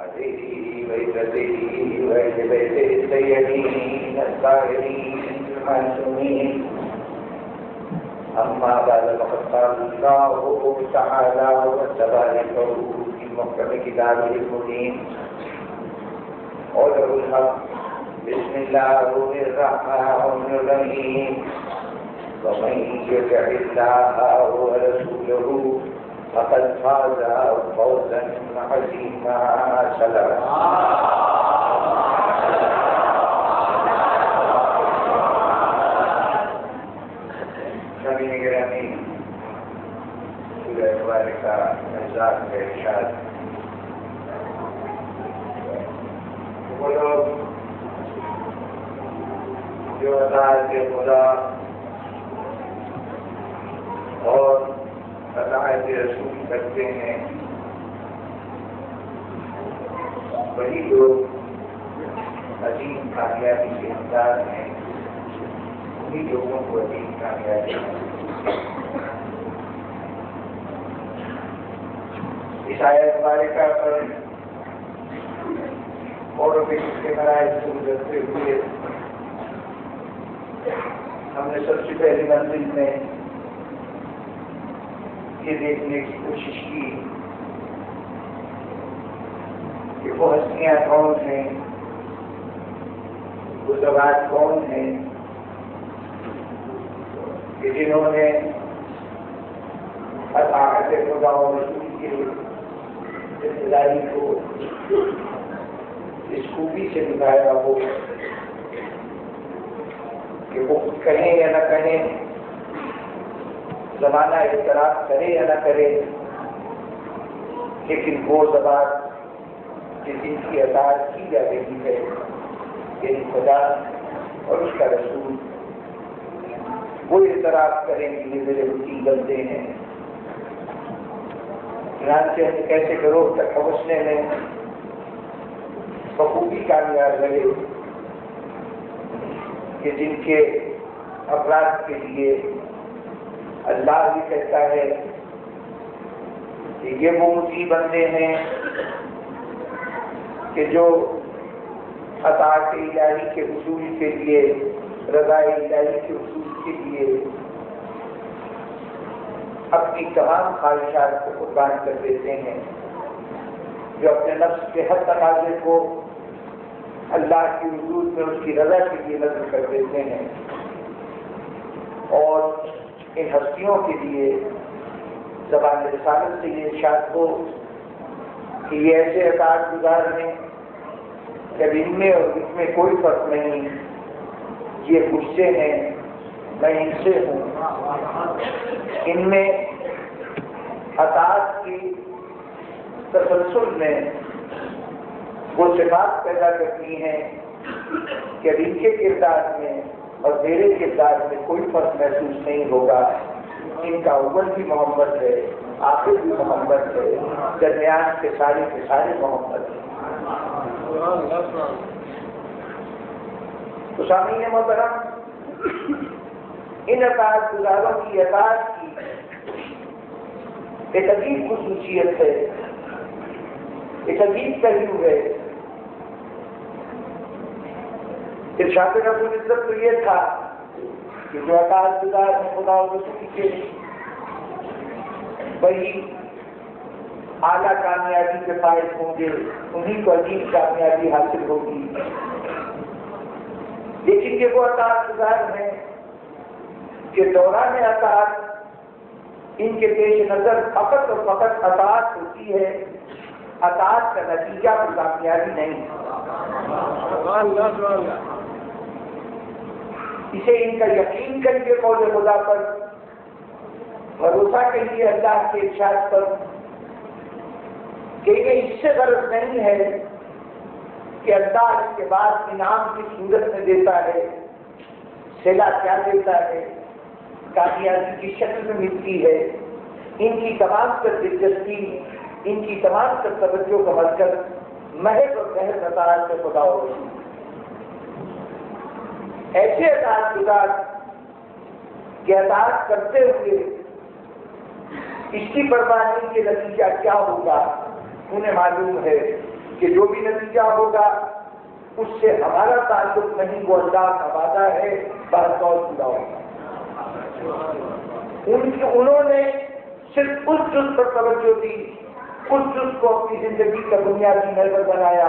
وآله وعزته وأهل بيته الطيبين الطاهرين المعصومين. أما بعد فقد قال الله تعالى وتبارك في محكم كتابه المبين قوله الحق بسم الله الرحمن الرحيم. ومن يطع الله ورسوله فقد فاز فوزا عظيما. سامعین گرامی، سورہ مبارکہ احزاب کا ارشاد، وہ لوگ جو اطاعت خدا اور اطاعت رسول کرتے ہیں وہی لوگ عظیم کامیابی کے انداز ہیں، انہیں لوگوں کو عظیم کامیابی ہے۔ اس آیت مبارکہ پر اور بھی کے مراحل سے گزرتے ہوئے ہم نے سب سے پہلی منزل میں یہ دیکھنے کی کوشش کی کہ وہ ہستیاں کون ہیں، وہ ذوات کون ہیں کہ جنہوں نے اطاعت خدا و رسول کی ذمہ داری کو اس خوبی سے نبھایا ہو کہ وہ خود کہیں یا نہ کہیں، زمانہ اعتراف کرے یا نہ کرے، لیکن وہ زبان جن کی اطاعت کی جا رہی ہے یعنی خدا اور اس کا رسول، وہ اعتراف کریں کہ یہ میرے وکیل بندے ہیں۔ چنانچہ ہم کیسے گروہ تک پہنچنے میں بخوبی کامیاب رہے کہ جن کے افراد کے لیے اللہ بھی کہتا ہے کہ یہ وہ اونچی بندے ہیں کہ جو اطاعت الہی کے حصول کے لیے، رضا الہی کے حصول کے لیے اپنی تمام خواہشات کو قربان کر دیتے ہیں، جو اپنے نفس کے ہر تقاضے کو اللہ کی حضور میں اس کی رضا کے لیے نظر کر دیتے ہیں۔ اور ان ہستیوں کے لیے زبان رسالت سے یہ ارشاد ہو کہ یہ ایسے اطاعت گزار ہیں کہ ان میں اور اس میں کوئی فرق نہیں، یہ مجھ سے ہیں، میں ان سے ہوں۔ ان میں اطاعت کی تسلسل میں وہ صفات پیدا کرتی ہیں کہ ان کے کردار میں اور میرے کردار میں کوئی فرق محسوس نہیں ہوگا۔ ان کا اول بھی محمد ہے، آخر بھی محمد ہے، درمیان کے سارے محمد ہیں۔ تو سامعین محترم، ان اطاعت گزاروں کی اطاعت کی ایک عجیب خصوصیت ہے، ایک عجیب پہلو ہے۔ ارشاد رب العزت تو یہ تھا کہ جو اطاعت گزار ہیں خدا و رسول کے وہی اعلیٰ کامیابی کے فائز ہوں گے، انہیں کو عظیم کامیابی حاصل ہوگی۔ لیکن یہ وہ اطاعت گزار ہیں کہ دوران اطاعت ان کے پیش نظر فقط اور فقط اطاعت ہوتی ہے، اطاعت کا نتیجہ کوئی کامیابی نہیں۔ اسے ان کا یقین کریے قول خدا پر، بھروسہ کریے اللہ کے ارشاد پر کہ یہ اس سے غرض نہیں ہے کہ اللہ اس کے بعد انعام کی صورت میں دیتا ہے، صلہ کیا دیتا ہے، کامیابی کی شکل میں ملتی ہے۔ ان کی تمام تر دلچسپی، ان کی تمام تر توجہ کا مرکز محض اور محض اطاعت سے خدا و رسول۔ ایسے اطاعت گزار کہ اطاعت کرتے ہوئے اس کی پرواہ نہیں کہ نتیجہ کیا ہوگا، انہیں معلوم ہے کہ جو بھی نتیجہ ہوگا اس سے ہمارا تعلق نہیں، وہ اللہ کا وعدہ ہے، بہرطور پورا ہوگا۔ انہوں نے صرف اس جز پر توجہ دی، اس جز کو اپنی زندگی کا بنیادی محور بنایا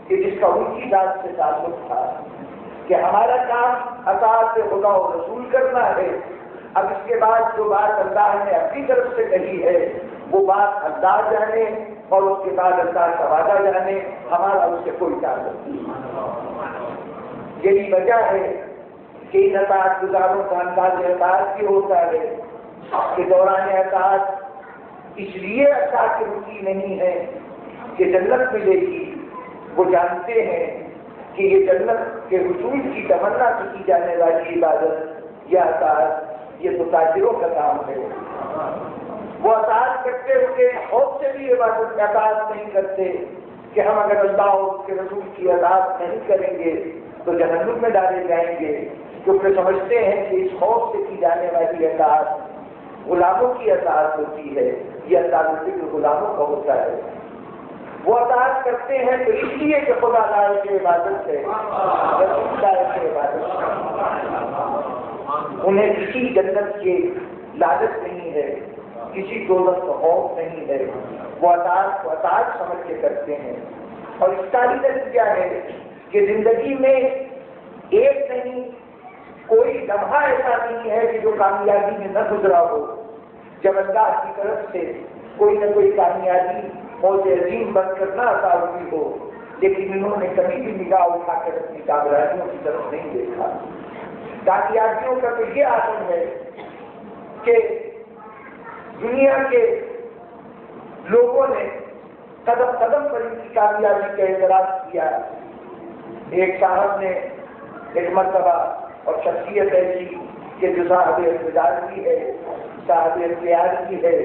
کہ جس کا ان کی ذات سے تعلق تھا، کہ ہمارا کام اطاعت خدا و رسول کرنا ہے۔ اب اس کے بعد جو بات اللہ نے اپنی طرف سے کہی ہے وہ بات اللہ جانے، اور اس کے بعد اللہ کا وعدہ جانے، ہمارا اس سے کوئی تعلق نہیں۔ یہی وجہ ہے کہ ان اطاعت گزاروں کا انداز اطاعت یہ ہوتا ہے کہ دوران اطاعت اس لیے اللہ کی رچی نہیں ہے کہ جنت ملے گی، وہ جانتے ہیں کہ یہ جنت کے حصول کی تمنا سے کی جانے والی عبادت یا اطاعت یہ تو تاجروں کا کام ہے۔ وہ اطاعت کرتے ہوئے خوف سے بھی عبادت کا اطاعت نہیں کرتے کہ ہم اگر اللہ اور اس کے رسول کی اطاعت نہیں کریں گے تو جہنم میں ڈالے جائیں گے، کیونکہ سمجھتے ہیں کہ اس خوف سے کی جانے والی اطاعت غلاموں کی اطاعت ہوتی ہے، یہ اطاعت غلاموں کا ہوتا ہے۔ وہ اطاعت کرتے ہیں تو اس لیے کہ خدا لائق عبادت ہے، رسول لائق عبادت ہے۔ انہیں کسی جنت کے لالچ نہیں ہے، کسی دولت کا خوف نہیں ہے، وہ اطاعت کو اطاعت سمجھ کے کرتے ہیں۔ اور اس کا بھی نتیجہ ہے کہ زندگی میں ایک نہیں کوئی لمحہ ایسا نہیں ہے کہ جو کامیابی میں نہ گزرا ہو۔ جب اللہ کی طرف سے کوئی نہ کوئی کامیابی موت عظیم بن کر نہ عطا ہوئی ہو، لیکن انہوں نے کبھی بھی نگاہ اٹھا کر اپنی کامیابیوں کی طرف نہیں دیکھا۔ کامیابیوں کا تو یہ عالم ہے کہ دنیا کے لوگوں نے قدم قدم پر ان کی کامیابی کا اعتراف کیا۔ ایک صاحب نے ایک مرتبہ اور شخصیت ایسی کہ جو صاحب اقتدار کی ہے، صاحب اختیار کی ہے،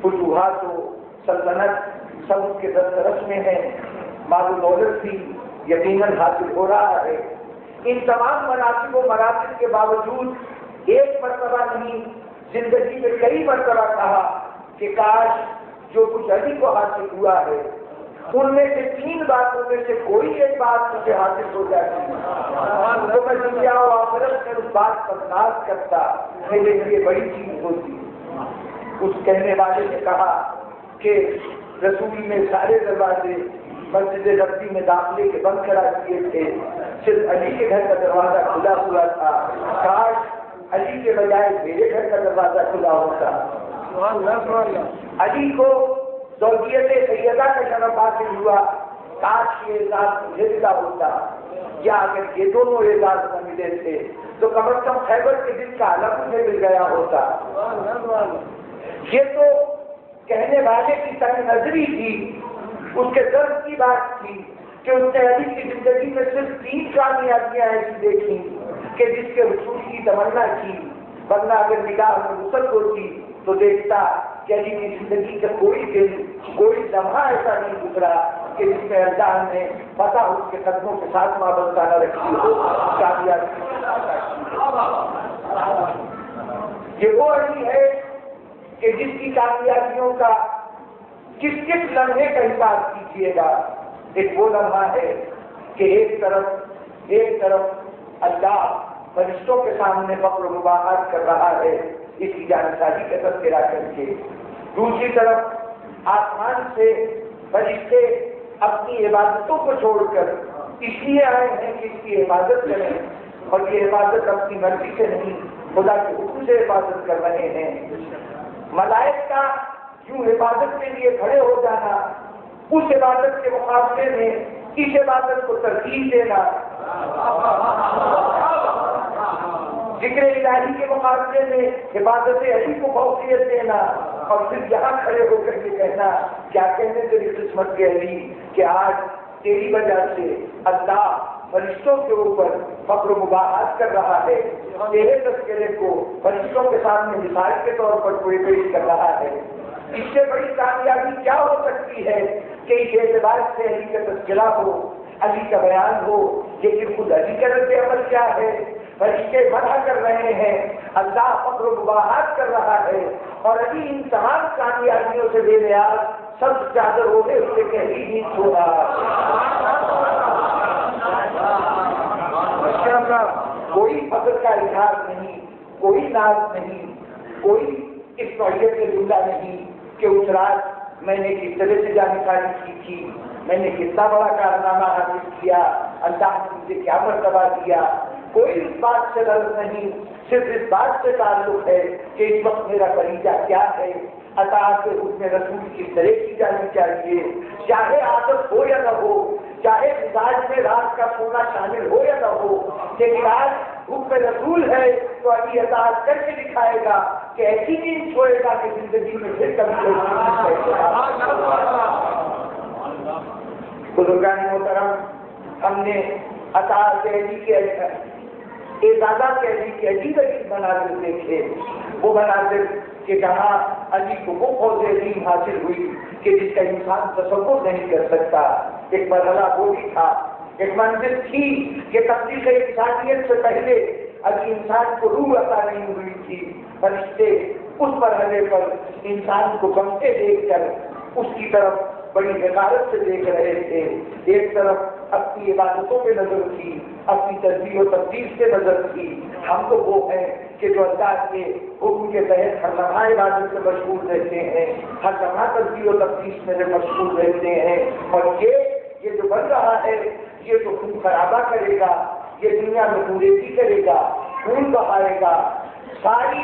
فتوحات و سلطنت سب اس کے دسترس میں ہیں، مال و دولت بھی یقیناً حاصل ہو رہا ہے۔ ان تمام مناصب و مراتب کے باوجود ایک مرتبہ نہیں زندگی میں کئی مرتبہ کہا کہ کاش جو کچھ علی کو حاصل ہوا ہے ان میں سے 3 باتوں میں سے کوئی ایک بات مجھے حاصل ہو جاتی تو میں دنیا و آخرت میں اس بات پر ناز کرتا، میرے لیے بڑی چیز ہوتی۔ اس کہنے والے نے کہا کہ رسول نے سارے دروازے مسجد نبوی میں داخلے کے بند کرا دیے تھے، صرف علی کے گھر کا دروازہ کھلا ہوا تھا، کاش علی کے بجائے میرے گھر کا دروازہ کھلا ہوتا۔ علی کو زوجیت سیدہ کا شرف حاصل ہوا، کاش یہ اعزاز مجھے ملا ہوتا، یا اگر یہ دونوں اعزاز نہ ملے تھے تو کم از کم خیبر کے دن کا علم مجھے مل گیا ہوتا۔ یہ تو کہنے والے کی تنگ نظری تھی، اس کے درد کی بات تھی کہ اس نے علی کی زندگی میں صرف 3 کامیابیاں ایسی دیکھی کہ جس کے حصول کی تمنا کی، ورنہ اگر نگاہ میں وسعت ہوتی تو دیکھتا کہ علی کی زندگی کا کوئی دن کوئی لمحہ ایسا نہیں گزرا کہ جس میں اللہ نے پتہ اس کے قدموں کے ساتھ وابستہ نہ رکھی ہو کامیابی۔ یہ وہ علی ہے کہ جس کی کامیابیوں کا کس کس لمحے کا حساب کیجیے گا۔ ایک وہ لمحہ ہے کہ ایک طرف اللہ فرشتوں کے سامنے فخر و مباحث کر رہا ہے اس کی جانسازی کا تذکرہ کر کے، دوسری طرف آسمان سے فرشتے اپنی عبادتوں کو چھوڑ کر اس لیے آئے ہیں کہ اس کی حفاظت کریں، اور یہ حفاظت اپنی مرضی سے نہیں خدا کے حکم سے حفاظت کر رہے ہیں۔ ملائک کا یوں حفاظت کے لیے کھڑے ہو جانا، اس عبادت کے مقابلے میں اس عبادت کو ترتیب دینا، ذکر الہی کے مقابلے میں حفاظت علی کو فوقیت دینا، اور پھر یہاں کھڑے ہو کر کے کہنا کیا کہنے تیری قسمت کے علی کہ آج تیری وجہ سے اللہ فرشتوں کے اوپر فخر و مباحث کر رہا ہے، تیرے تذکرے کو فرشتوں کے سامنے مثال کے طور پر کوئی پیش کر رہا ہے۔ اس سے بڑی کامیابی کیا ہو سکتی ہے کہ اس اعتبار سے علی کا تذکرہ ہو، علی کا بیان ہو، لیکن خود علی کا رد عمل کیا ہے فرشتے مدح کر رہے ہیں، اللہ فخر و مباحات کر رہا ہے، اور ابھی ان تمام کامیابیوں سے بے نیاز سب چادر اوڑھے ہوئے کہتی نہیں چھوڑا۔ کوئی فخر کا اظہار نہیں، کوئی ناز نہیں، کوئی اس نوعیت سے جملہ نہیں کہ اس رات میں نے کس طرح سے جانکاری کی تھی، میں نے کتنا بڑا کارنامہ حاصل کیا، اللہ نے مجھے کیا مرتبہ دیا، کوئی اس بات سے غرض نہیں، صرف اس بات سے تعلق ہے کہ اس وقت میرا فریضہ کیا ہے، اطاعت حکم رسول کس طرح کی جانی چاہیے، چاہے عادت ہو یا نہ ہو، چاہے مزاج میں رات کا سونا شامل ہو یا نہ ہو، لیکن آج حکم رسول ہے تو ابھی اطاعت کر کے دکھائے گا کہ ایسی نیند چھوڑے گا کہ زندگی میں پھر کبھی بزرگان محترم، ہم نے اطاعت علی کے اعزازات کے علی کے عجیب عجیب مناظر دیکھے، وہ مناظر کہ جہاں علی کو وہ فوز عظیم حاصل ہوئی کہ جس کا انسان تصور نہیں کر سکتا، ایک مرحلہ وہ بھی تھا، ایک منزل تھی کہ تبلیغ انسانیت سے پہلے ابھی انسان کو روح عطا نہیں ہوئی تھی، فرشتے اس مرحلے پر انسان کو بنتے دیکھ کر اس کی طرف بڑی حقارت سے دیکھ رہے تھے، ایک طرف اپنی عبادتوں پہ نظر تھی، اپنی تسبیح و تقدیس پہ نظر تھی، ہم تو وہ ہیں کہ جو اللہ کے حکم کے تحت ہر لمحہ عبادت سے مشغول رہتے ہیں، ہر لمحہ تسبیح و تقدیس میں مشغول رہتے ہیں، اور یہ جو بن رہا ہے یہ تو خون خرابہ کرے گا، یہ دنیا میں خوریزی کرے گا، خون بہائے گا، ساری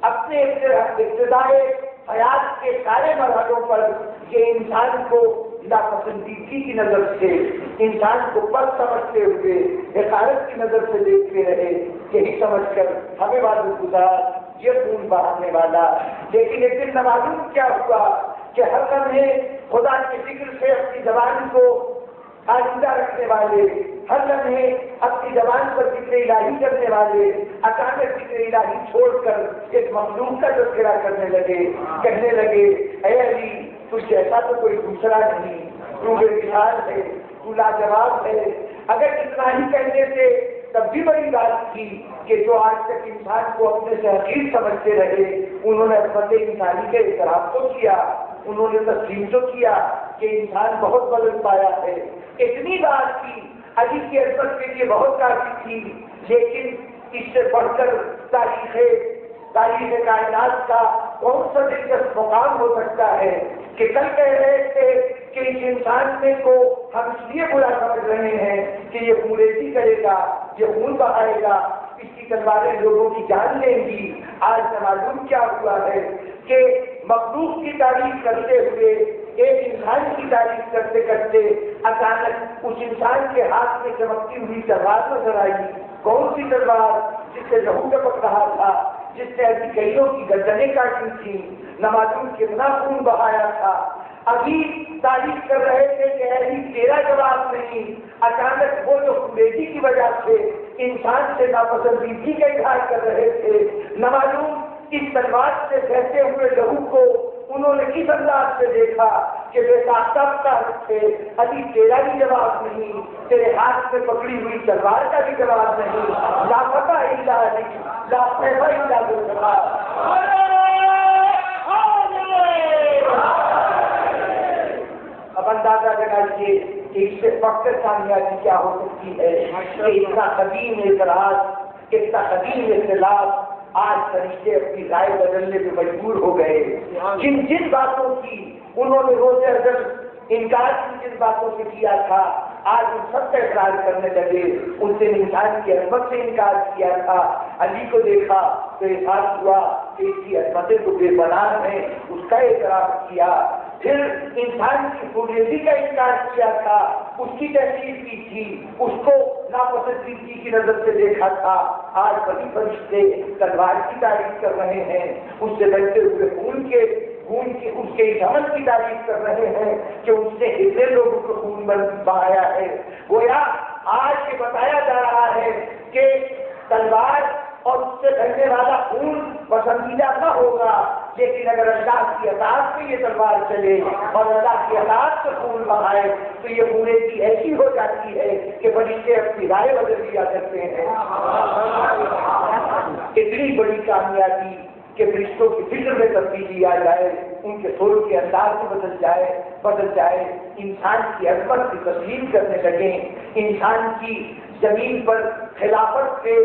اپنے ابتدائے حیات کے سارے مرحلوں پر یہ انسان کو ناپسندیدگی کی نظر سے، انسان کو پست سمجھتے ہوئے حقارت کی نظر سے دیکھتے رہے، یہی سمجھ کر ہمیں معلوم گزار یہ خون بہانے والا، لیکن ایک دن معلوم کیا ہوا کہ ہر لمحے خدا کے ذکر سے اپنی زبان کو آلودہ رکھنے والے، ہر لمحے اپنی زبان پر ذکر الہی کرنے والے اچانک ذکر الہی چھوڑ کر ایک مخلوق کا تذکرہ کرنے لگے، کہنے لگے اے علی تجھ جیسا تو کوئی دوسرا نہیں، تو بے مثال ہے، تو لاجواب ہے۔ اگر اتنا ہی کہنے سے تب بھی بڑی بات تھی کہ جو آج تک انسان کو اپنے سے حقیر سمجھتے رہے انہوں نے عظمت انسانی کے اعتراف تو کیا، انہوں نے تسلیم تو کیا کہ انسان بہت بدل پایا ہے، اتنی بات کی علی کی عظمت کے لیے بہت کافی تھی، لیکن اس سے بڑھ کر تاریخ کائنات کا کون سا دلچسپ مقام ہو سکتا ہے کہ کل کہہ رہے تھے کہ اس انسان میں کو ہم اس لیے برا سمجھ رہے ہیں کہ یہ خوریزی کرے گا، یہ خون بہائے گا، اس کی تلواریں لوگوں کی جان لیں گی۔ آج معلوم کیا ہوا ہے کہ مخلوق کی تعریف کرتے ہوئے ایک انسان کی تعریف کرتے کرتے اچانک اس انسان کے ہاتھ میں چمکتی ہوئی تلوار نظر آئی۔ کون سی تلوار؟ جس سے لہو ٹپک رہا تھا، جس نے ایسی کئیوں کی گردنیں کاٹی تھی، نہ معلوم کتنا خون بہایا تھا۔ ابھی تعریف کر رہے تھے کہ ایسی تیرا جواب نہیں، اچانک وہ جو خوریزی کی وجہ سے انسان سے ناپسندیدگی کا اظہار کر رہے تھے، نہ معلوم اس تلوار سے بہتے ہوئے لہو کو انہوں نے کس انداز سے دیکھا کہ بے ساختہ تھے، ابھی تیرا بھی جواب نہیں، تیرے ہاتھ میں پکڑی ہوئی تلوار کا بھی جواب نہیں، لاپتہ الا علی، لاپتہ الا بالله۔ اب اندازہ لگائیے کہ اس سے فخر کامیابی کیا ہو سکتی ہے کہ اتنا قدیم اعتراض، اتنا قدیم اختلاف، آج فرشتے اپنی رائے بدلنے پہ مجبور ہو گئے۔ جن باتوں کی انہوں نے روز ازل انکار جن باتوں سے کیا تھا، آج ان سب کا اقرار کرنے لگے۔ ان سے انسان کی عظمت سے انکار کیا تھا، علی کو دیکھا تو احساس ہوا کہ اس کی عظمتیں تو بے پناہ ہیں، اس کا اعتراف کیا۔ پھر انسان کی خوریزی کا انکار کیا تھا، اس کی تحقیق کی تھی، اس کو ناپسندیدگی کی نظر سے دیکھا تھا، آج بڑی فرشتے تلوار کی تعریف کر رہے ہیں، اس سے بہتے ہوئے خون کے اس کے عمل کی تعریف کر رہے ہیں کہ اس نے اتنے لوگوں کو خون بہایا ہے۔ گویا آج یہ بتایا جا رہا ہے کہ تلوار اور اس سے بہنے والا خون پسندیدہ نہ ہوگا، لیکن اگر اللہ کی اطاعت میں یہ تلوار چلے اور اللہ کی اطاعت کو خون بہائے تو یہ خون کی ایسی ہو جاتی ہے کہ فرشتے اپنی رائے بدل دیا کرتے ہیں۔ اتنی بڑی کامیابی کہ فرشتوں کی فکر میں تبدیلی آ جائے، ان کے سوچ کے انداز سے بدل جائے، انسان کی عظمت کی تسلیم کرنے لگیں، انسان کی زمین پر خلافت کے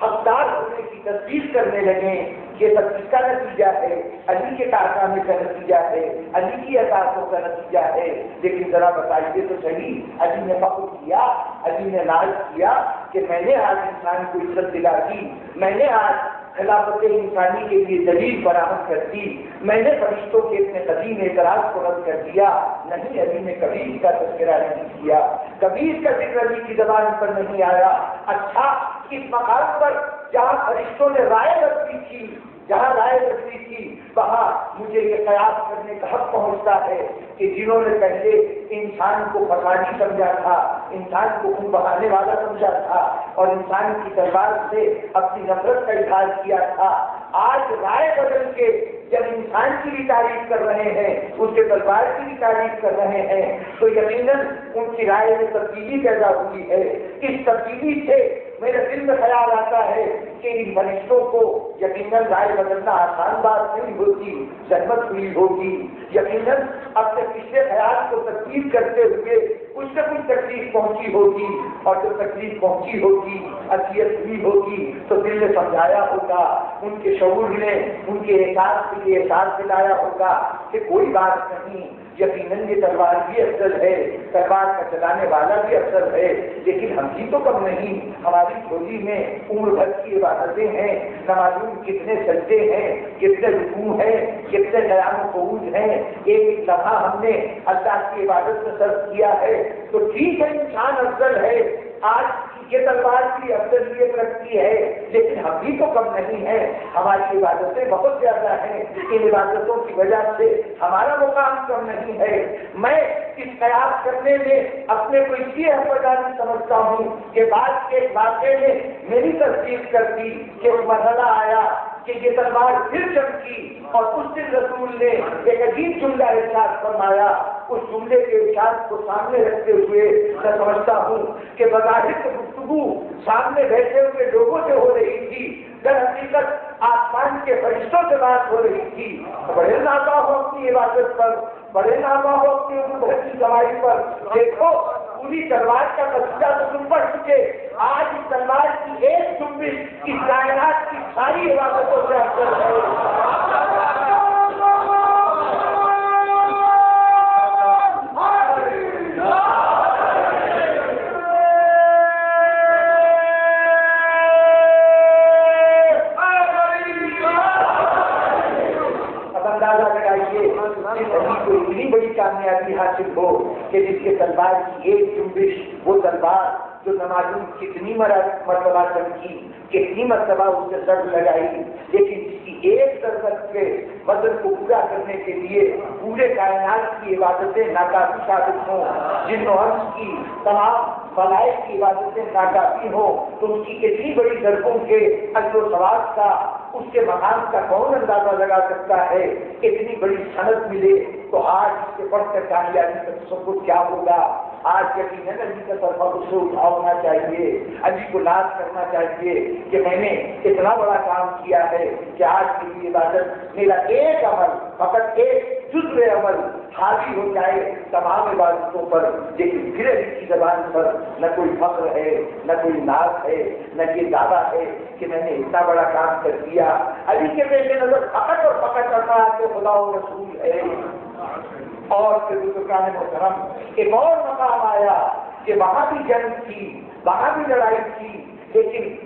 حقدار ہونے کی تصدیق کرنے لگیں۔ یہ سب کس کا نتیجہ ہے؟ علی کے کارنامے کا نتیجہ ہے، علی کی اطاعتوں کا نتیجہ ہے۔ لیکن ذرا بتائیے تو صحیح، علی نے فخر کیا، علی نے ناز کیا کہ میں نے آج انسان کو عزت دلا دی، میں نے آج خلافت انسانی کے لیے دلیل فراہم کر دی، میں نے فرشتوں کے اتنے قدیم اعتراض کو رد کر دیا۔ نہیں، علی نے کبھی اس کا تذکرہ نہیں کیا، کبھی اس کا ذکر علی کی زبان پر نہیں آیا۔ اچھا، اس مقام پر جہاں فرشتوں نے رائے رکھی تھی، وہاں مجھے یہ قیاس کرنے کا حق پہنچتا ہے کہ جنہوں نے پہلے انسان کو فسادی سمجھا تھا، انسان کو خون بہانے والا سمجھا تھا اور انسان کی تلوار سے اپنی نفرت کا اظہار کیا تھا، آج رائے بدل کے جب انسان کی بھی تعریف کر رہے ہیں، اس کے تلوار کی بھی تعریف کر رہے ہیں، تو یقیناً ان کی رائے میں تبدیلی پیدا ہوئی ہے۔ اس تبدیلی سے میرے دل میں خیال آتا ہے کہ ان فرشتوں کو یقیناً رائے بدلنا آسان بات نہیں ہوتی، زحمت ہوئی ہوگی، یقیناً اپنے پچھلے خیال کو تبدیل کرتے ہوئے کچھ نہ کچھ تکلیف پہنچی ہوگی، اور جب تکلیف پہنچی ہوگی، اذیت ہوئی ہوگی، تو دل نے سمجھایا ہوگا، ان کے شعور نے ان کے احساس کے لیے احساس دلایا ہوگا کہ کوئی بات نہیں، یقیناً یہ تلوار بھی افضل ہے، تلوار کا چلانے والا بھی افضل ہے، لیکن ہم بھی تو کم نہیں، ہماری جھولی میں عمر بھر کی عبادتیں ہیں، نہ معلوم کتنے سجدے ہیں، کتنے رکوع ہیں، کتنے قیام و قعود ہیں، ایک لمحہ ہم نے اللہ کی عبادت میں صرف کیا ہے، تو ٹھیک ہے انسان افضل ہے، آج یہ تلوار کی افضلیت رکھتی ہے، لیکن ہم بھی تو کم نہیں ہیں، ہماری عبادتیں بہت زیادہ ہیں، ان عبادتوں کی وجہ سے ہمارا مقام کم نہیں ہے۔ میں اس قیاس کرنے میں اپنے کو اس لیے حقداری سمجھتا ہوں کہ بعد کے واقعے نے میری تصدیق کر دی کہ وہ مرحلہ آیا کہ یہ تلوار پھر چمکی، اور اس دن رسول نے ایک عجیب جملہ ارشاد فرمایا۔ اس جملے کے ارشاد کو سامنے رکھتے ہوئے میں سمجھتا ہوں کہ بظاہر گفتگو سامنے بیٹھے ہوئے لوگوں سے ہو رہی تھی، در حقیقت آسمان کے فرشتوں سے بات ہو رہی تھی۔ بڑے ناگاہ ہو اپنی عبادت پر، بڑے ناگاہ ہو اپنی عمر کی کمائی پر، دیکھو پوری تلوار کا قصیدہ تو تم پڑھ چکے، آج اس تلوار کی ایک جنبش اس کائنات کی ساری عبادتوں سے افضل ہے۔ کو اتنی بڑی کامیابی حاصل ہو کہ جس کے تلوار کی ایک جنبش، وہ تلوار جو نہ معلوم کتنی مرتبہ چمکی، کتنی مرتبہ اس سے ضرب لگائی، لیکن جس کی ایک ضرورت کے بدل کو پورا کرنے کے لیے پورے کائنات کی عبادتیں ناکافی ثابت ہوں، جن و انس کی تمام فلائق کی عبادتیں ناکافی ہوں، تو اس کی اتنی بڑی ضربوں کے اجر و ثواب کا، اس کے مقام کا کون اندازہ لگا سکتا ہے؟ اتنی بڑی صنعت ملے تو آج اس کے بڑھ کر کامیابی کا تصور کیا ہوگا؟ آج یقیناً علی کا طرفہ اس سے اٹھانا چاہیے، علی کو ناز کرنا چاہیے کہ میں نے اتنا بڑا کام کیا ہے کہ آج میری عبادت، میرا ایک عمل، فقط ایک جزو عمل حاوی ہو جائے تمام عبادتوں پر، لیکن پھر علی کی زبان پر نہ کوئی فخر ہے، نہ کوئی ناز ہے، نہ یہ دعویٰ ہے کہ میں نے اتنا بڑا کام کر دیا۔ علی کے پیش نظر فقط اور فقط اطاعت خدا و رسول ہے۔ اور پھر بزرگان محترم ایک اور مقام آیا کہ وہاں بھی جنگ تھی، وہاں بھی لڑائی تھی، لیکن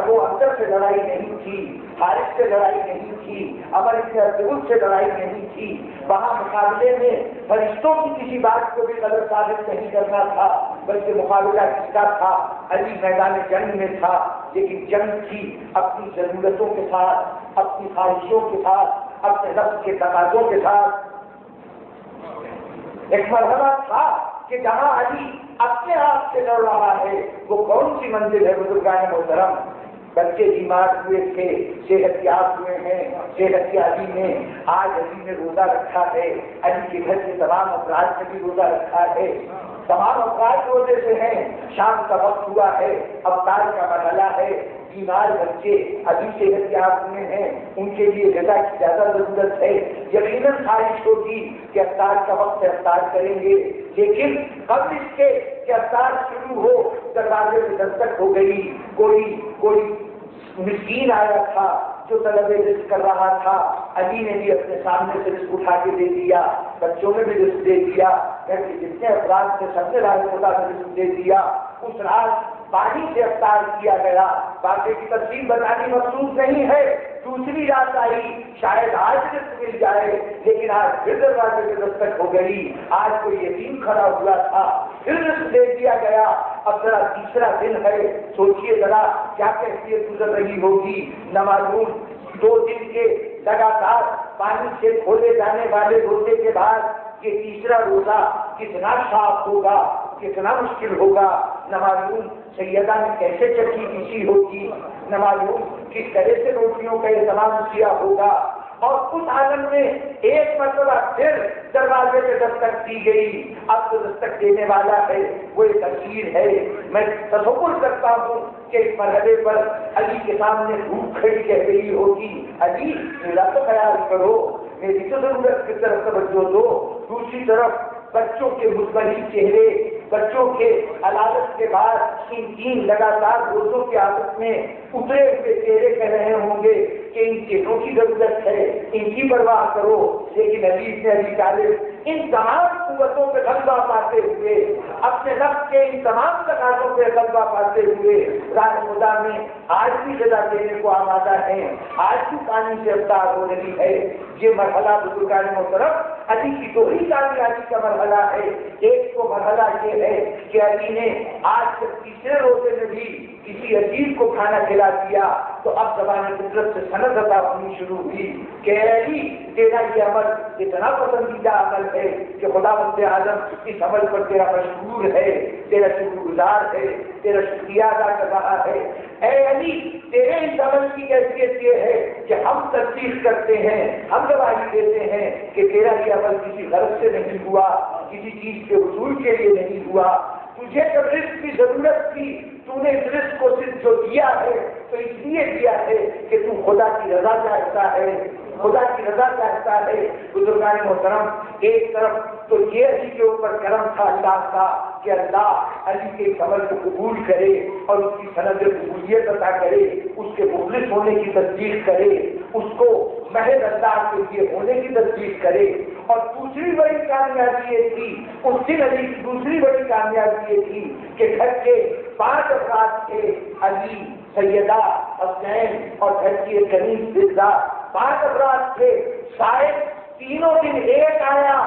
وہ اندر سے لڑائی نہیں تھی، حارث سے لڑائی نہیں تھی، امر بن عبد سے لڑائی نہیں تھی، وہاں مقابلے میں فرشتوں کی کسی بات کو بھی غلط ثابت نہیں کرنا تھا، بلکہ مقابلہ کس کا تھا؟ علی میدان جنگ میں تھا، لیکن جنگ تھی اپنی ضرورتوں کے ساتھ، اپنی خواہشوں کے ساتھ، اپنے نفس کے تقاضوں کے ساتھ۔ ایک مرحلہ تھا کہ جہاں علی اپنے آپ سے لڑ رہا ہے، وہ کون سی منزل ہے بزرگان محترم؟ بچے بیمار ہوئے تھے، صحت یاب ہوئے ہیں، صحت یابی میں آج علی نے روزہ رکھا ہے، علی کے گھر کے تمام افراد نے بھی روزہ رکھا ہے، تمام افراد روزے سے ہیں، شام کا وقت ہوا ہے، افطار کا مرحلہ ہے، بیمار بچے ابھی صحت یاب ہوئے ہیں، ان کے لیے غذا کی زیادہ ضرورت ہے، یقیناً خواہش ہوگی کہ افطار کا وقت افطار کریں گے، لیکن قبل اس کے کہ افطار شروع ہو دروازے سے دستک ہو گئی، کوئی مسکین آیا تھا جو طلب رزق کر رہا تھا، علی نے بھی اپنے سامنے سے رزق اٹھا کے دے دیا، بچوں میں بھی رزق دے دیا، گھر کے جتنے افراد سے سب نے راہ خدا میں رزق دے دیا۔ اس رات پانی سے افطار کیا گیا، باقی کی تفصیل بتانی مقصود نہیں ہے۔ دوسری رات آئی، شاید آج رزق مل جائے، لیکن آج پھر دروازے پہ دستک ہو گئی، آج کوئی یتیم کھڑا ہوا تھا، پھر رزق دے دیا گیا۔ اب ذرا تیسرا دن ہے، سوچئے ذرا کیا کیفیت گزر رہی ہوگی، نہ معلوم 2 دن کے لگاتار پانی سے کھولے جانے والے روزے کے بعد یہ تیسرا روزہ کتنا صاف ہوگا، کتنا مشکل ہوگا، نہ معلوم سیدہ نے کیسے چکی پیسی ہوگی، نہ معلوم کس طرح سے روٹیوں کا اہتمام کیا ہوگا۔ اور اس عالم میں ایک مرتبہ پھر دروازے پہ دستک دی گئی، اب تو دستک دینے والا ہے وہ ایک اسیر ہے۔ میں تصور کرتا ہوں کہ اس مرحلے پر علی کے سامنے دھوپ کھڑی کہہ رہی ہوگی، علی میرا تو خیال کرو، میری تو ضرورت کی طرف توجہ دو۔ دوسری طرف بچوں کے مطمئن چہرے، بچوں کے علالت کے بعد ان 3 لگاتار روزوں کی عادت میں اترے ہوئے چہرے کہہ رہے ہوں گے کہ ان چہروں کی ضرورت ہے، ان کی پرواہ کرو، لیکن علی نے علی طالب ان تمام قوتوں پہ غلبہ پاتے ہوئے، اپنے نفس کے ان تمام تقاضوں پہ غلبہ پاتے ہوئے راہ خدا میں آج بھی غذا دینے کو آمادہ ہیں، آج بھی پانی سے افطار ہو رہی ہے۔ یہ مرحلہ بزرگان محترم علی کی 2 ہی کامیابی کا مرحلہ ہے۔ ایک تو مرحلہ یہ ہے کہ علی نے آج کے تیسرے روزے میں بھی کسی عجیب کو کھانا کھلا دیا تو اب زبان قدرت سے سند عطا ہونی شروع ہوئی کہ علی تیرا یہ عمل اتنا پسندیدہ عمل ہے کہ خدا بند اعظم اس عمل پر تیرا مشکور ہے، تیرا شکر گزار ہے، تیرا شکریہ ادا کر رہا ہے۔ اے علی تیرے اس عمل کی کیفیت یہ ہے کہ ہم تصدیق کرتے ہیں، ہم گواہی دیتے ہیں کہ تیرا یہ عمل کسی غرض سے نہیں ہوا، کسی چیز کے حصول کے لیے نہیں ہوا۔ تجھے جب رزق کی ضرورت تھی تو نے اس رزق کو صرف جو دیا ہے تو اس لیے دیا ہے کہ تو خدا کی رضا چاہتا ہے، خدا کی رضا چاہتا ہے۔ بزرگان محترم ایک طرف تو یہ علی کے اوپر کرم تھا اللہ کا کہ اللہ علی کے عمل کو قبول کرے اور اس کی سند قبولیت عطا کرے، اس کے مخلص ہونے کی تصدیق کرے، اس کو محض اللہ کے لیے ہونے کی تصدیق کرے۔ اور دوسری بڑی کامیابی یہ تھی، اس دن علی کی دوسری بڑی کامیابی یہ تھی کہ گھر کے 5 افراد تھے، علی، سیدہ، حسین اور گھر کی ایک غریب فضا، 5 افراد تھے، شاید تینوں دن ایک آیا،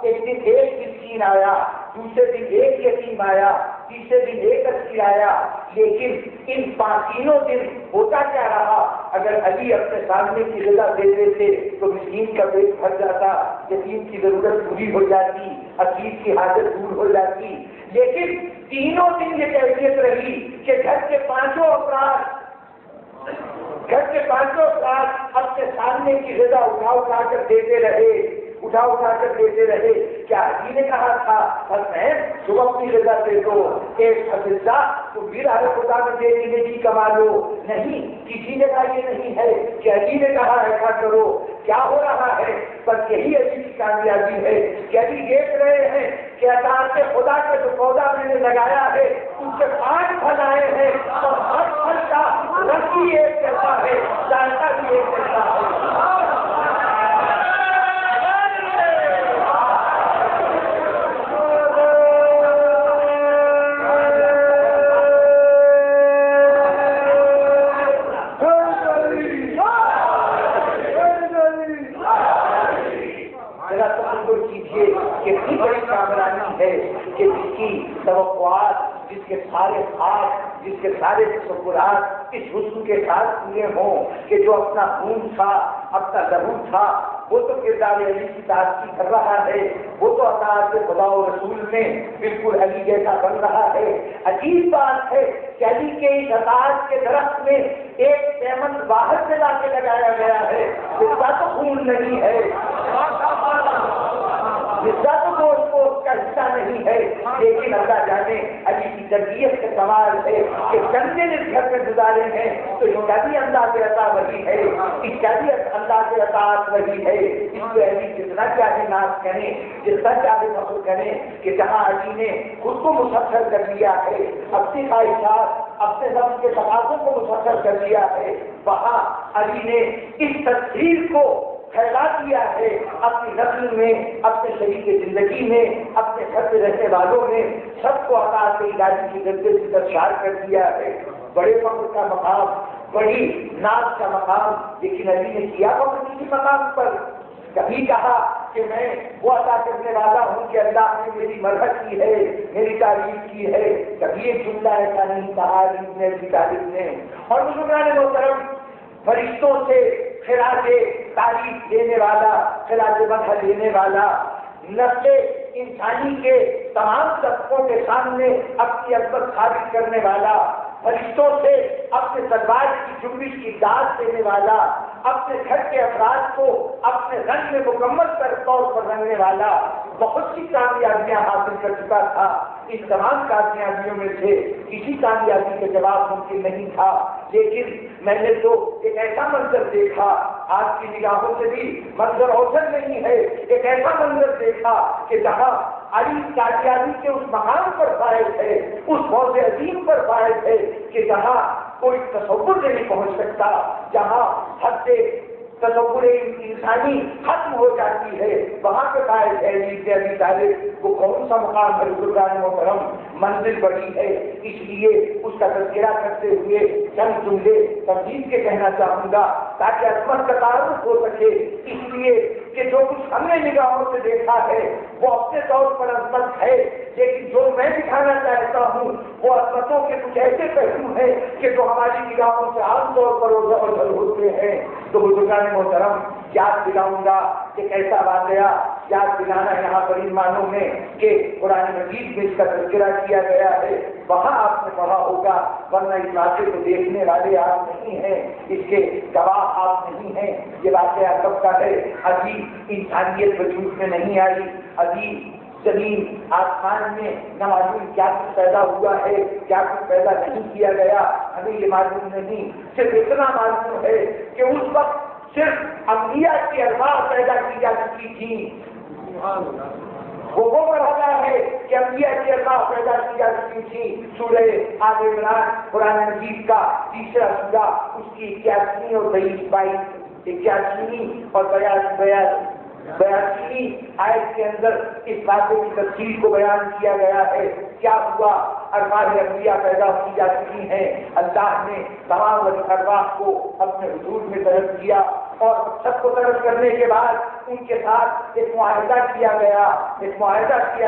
ایک دن ایک مسکین آیا، دوسرے دن ایک یتیم آیا، تیسرے دن ایک اسیر آیا، لیکن ان 5 دن ہوتا کیا رہا؟ اگر علی اپنے سامنے کی غذا دیتے تھے تو مسکین کا پیٹ بھر جاتا، یتیم کی ضرورت پوری ہو جاتی، اسیر کی حاجت دور ہو جاتی، لیکن تینوں دن یہ کیفیت رہی کہ گھر کے 5 افراد اپنے سامنے کی غذا اٹھا کر دیتے رہے، کیا علی نے کہا تھا حسین تم اپنی غذا دے دو، ایک حفظہ تم بھی راہ خدا میں دے دینے کی کما لو؟ نہیں، کسی نے کہا یہ نہیں ہے کہ علی نے کہا ایسا کرو۔ کیا ہو رہا ہے؟ بس یہی علی کی کامیابی ہے کہ علی دیکھ رہے ہیں کہ اطاعت خدا کا جو پودا میں نے لگایا ہے اس سے 5 پھل آئے ہیں اور ہر پھل کا رنگ بھی ایک جیسا ہے، ذائقہ بھی ایک جیسا ہے۔ کہ جس کی توقعات، جس کے سارے خواب، جس کے سارے تصورات اس حسن کے ساتھ پورے ہوں کہ جو اپنا خون تھا، اپنا لہو تھا، وہ تو کردار علی کی تازگی کر رہا ہے، وہ تو اطاعت خدا و رسول میں بالکل علی جیسا بن رہا ہے۔ عجیب بات ہے کہ علی کے اس اطاعت کے درخت میں ایک پیمند باہر سے لا کے لگایا گیا ہے، جس کا تو خون نہیں ہے، جس کا تو گوشت کو اس کا حصہ نہیں ہے، لیکن اللہ جانے علی کی تربیت کا سوال ہے کہ چندے نے گھر میں گزارے ہیں تو اس کا بھی انداز عطا وہی ہے، اس کا بھی انداز اطاعت وہی ہے۔ اس کو علی جتنا چاہے ناز کریں، جتنا چاہے فخر کریں کہ جہاں علی نے خود کو مسخر کر لیا ہے، اپنی خواہشات اپنے نفس کے تقاضوں کو مسخر کر لیا ہے، وہاں علی نے اس تصویر کو پھیلا دیا ہے اپنی نسل میں، اپنے شریک زندگی میں، اپنے گھر میں رہنے والوں میں، سب کو اطاعت الہی کی درجے سے درشار کر دیا ہے۔ بڑے فخر کا مقام، بڑی ناز کا مقام، لیکن علی نے کیا فخر کسی مقام پر؟ کبھی کہا کہ میں وہ عطا کرنے والا ہوں کہ اللہ نے میری مرحت کی ہے، میری تعریف کی ہے؟ کبھی ایک جملہ ایسا نہیں کہا علی بن ابی طالب نے۔ اور بزرگان محترم، فرشتوں سے خراج تعریف دینے والا، خراج مدح دینے والا، نسل انسانی کے تمام طبقوں کے سامنے اپنی عظمت ثابت کرنے والا، فرشتوں سے اپنے تلوار کی جنبش کی داد دینے والا، اپنے گھر کے افراد کو اپنے رنگ میں مکمل طور پر رنگنے والا، بہت سی کامیابیاں حاصل کر چکا تھا۔ ان تمام کامیابیوں میں سے کسی کامیابی کا جواب ممکن نہیں تھا، لیکن میں نے تو ایک ایسا منظر دیکھا، آپ کی نگاہوں سے بھی منظر اوسط نہیں ہے، ایک ایسا منظر دیکھا کہ جہاں علی کامیابی کے اس مقام پر فائز ہے، اس فوج عظیم پر فائز ہے کہ جہاں کوئی تصور نہیں پہنچ سکتا، جہاں حد تصور انسانی ختم ہو جاتی ہے، وہاں پہ فائز ہے علی بن ابی طالب۔ وہ کون سا مقام ہے بزرگان محترم؟ منزل بڑی ہے، اس لیے اس کا تذکرہ کرتے ہوئے چند جملے تمہید کے کہنا چاہوں گا تاکہ عظمت کا تعارف ہو سکے، اس لیے کہ جو کچھ ہم نے نگاہوں سے دیکھا ہے وہ اپنے طور پر عظمت ہے، لیکن جو میں دکھانا چاہتا ہوں وہ عظمتوں کے کچھ ایسے پہلو ہیں کہ جو ہماری نگاہوں سے عام طور پر اوجھل ہوتے ہیں۔ تو بزرگان محترم، یاد دلاؤں گا کہ ایسا واقعہ یاد دلانا یہاں پر ان معنوں میں کہ قرآن مجید میں اس کا تذکرہ کیا گیا ہے، وہاں آپ نے پڑھا ہوگا، ورنہ اس واقعے کو دیکھنے والے آپ نہیں ہیں، اس کے گواہ آپ نہیں ہیں۔ یہ واقعہ کب کا ہے؟ ابھی انسانیت وجود میں نہیں آئی، ابھی زمین آسمان میں نہ معلوم کیا کچھ پیدا ہوا ہے، کیا کچھ پیدا نہیں کیا گیا، ہمیں یہ معلوم نہیں، صرف اتنا معلوم ہے کہ اس وقت صرف انبیاء کی ارواح پیدا کی جا چکی تھی۔ وہ مرحلہ ہے کہ انبیاء کی ارواح پیدا کی جا چکی تھی۔ سورہ آل عمران قرآن مجید کا تیسرا سورہ، اس کی 81 اور 22 81 اور 82 آیت کے اندر اس واقعے کی تفصیل کو بیان کیا گیا ہے۔ کیا ہوا؟ ارواح انبیاء پیدا کی جا چکی ہیں، اللہ نے تمام ارواح کو اپنے حضور میں طلب کیا، اور سب کو طلب کرنے کے بعد ان کے ساتھ ایک معاہدہ کیا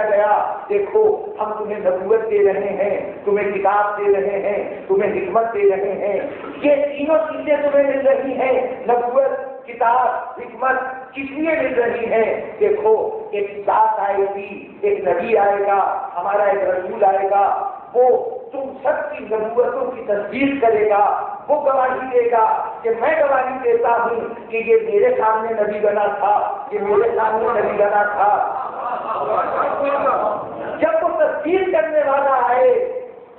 گیا، دیکھو ہم تمہیں نبوت دے رہے ہیں، تمہیں کتاب دے رہے ہیں، تمہیں حکمت دے رہے ہیں، یہ تینوں چیزیں تمہیں مل رہی ہیں، نبوت، کتاب، حکمت کس لیے مل رہی ہے؟ دیکھو ایک ذات آئے گی، ایک نبی آئے گا، ہمارا ایک رسول آئے گا، وہ تم سب کی نبوتوں کی تصدیق کرے گا، وہ گواہی دے گا کہ میں گواہی دیتا ہوں کہ یہ میرے سامنے نبی بنا تھا، یہ میرے سامنے نبی بنا تھا۔ جب وہ تصدیق کرنے والا آئے،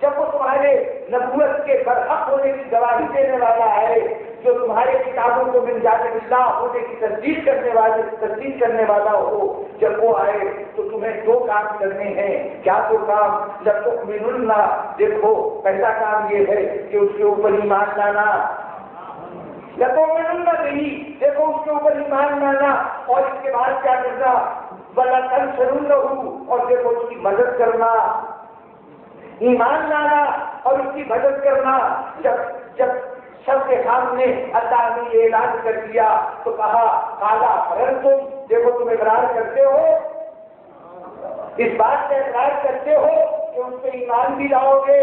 جب وہ تمہارے نبوت کے برحق ہونے کی گواہی دینے والا ہے، جو تمہارے کتابوں کو من جانب اللہ ہونے کی تصدیق کرنے والا ہو، جب وہ آئے تو تمہیں دو کام کرنے ہیں۔ کیا دو کام؟ لَتُؤْمِنُنَّ، دیکھو پہلا کام یہ ہے کہ اس کے اوپر ایمان لانا، لَتُؤْمِنُنَّ بِهِ، دیکھو اس کے اوپر ایمان لانا، اور اس کے بعد کیا کرنا؟ وَلَتَنْصُرُنَّهُ، اور دیکھو اس کی مدد کرنا، ایمان لانا اور اس کی مدد کرنا۔ جب سب کے سامنے اللہ نے یہ اعلان کر دیا تو کہا قَالَ أَقْرَرْتُمْ، دیکھو تم اقرار کرتے ہو، اس بات سے اقرار کرتے ہو کہ اس پہ ایمان بھی لاؤ گے،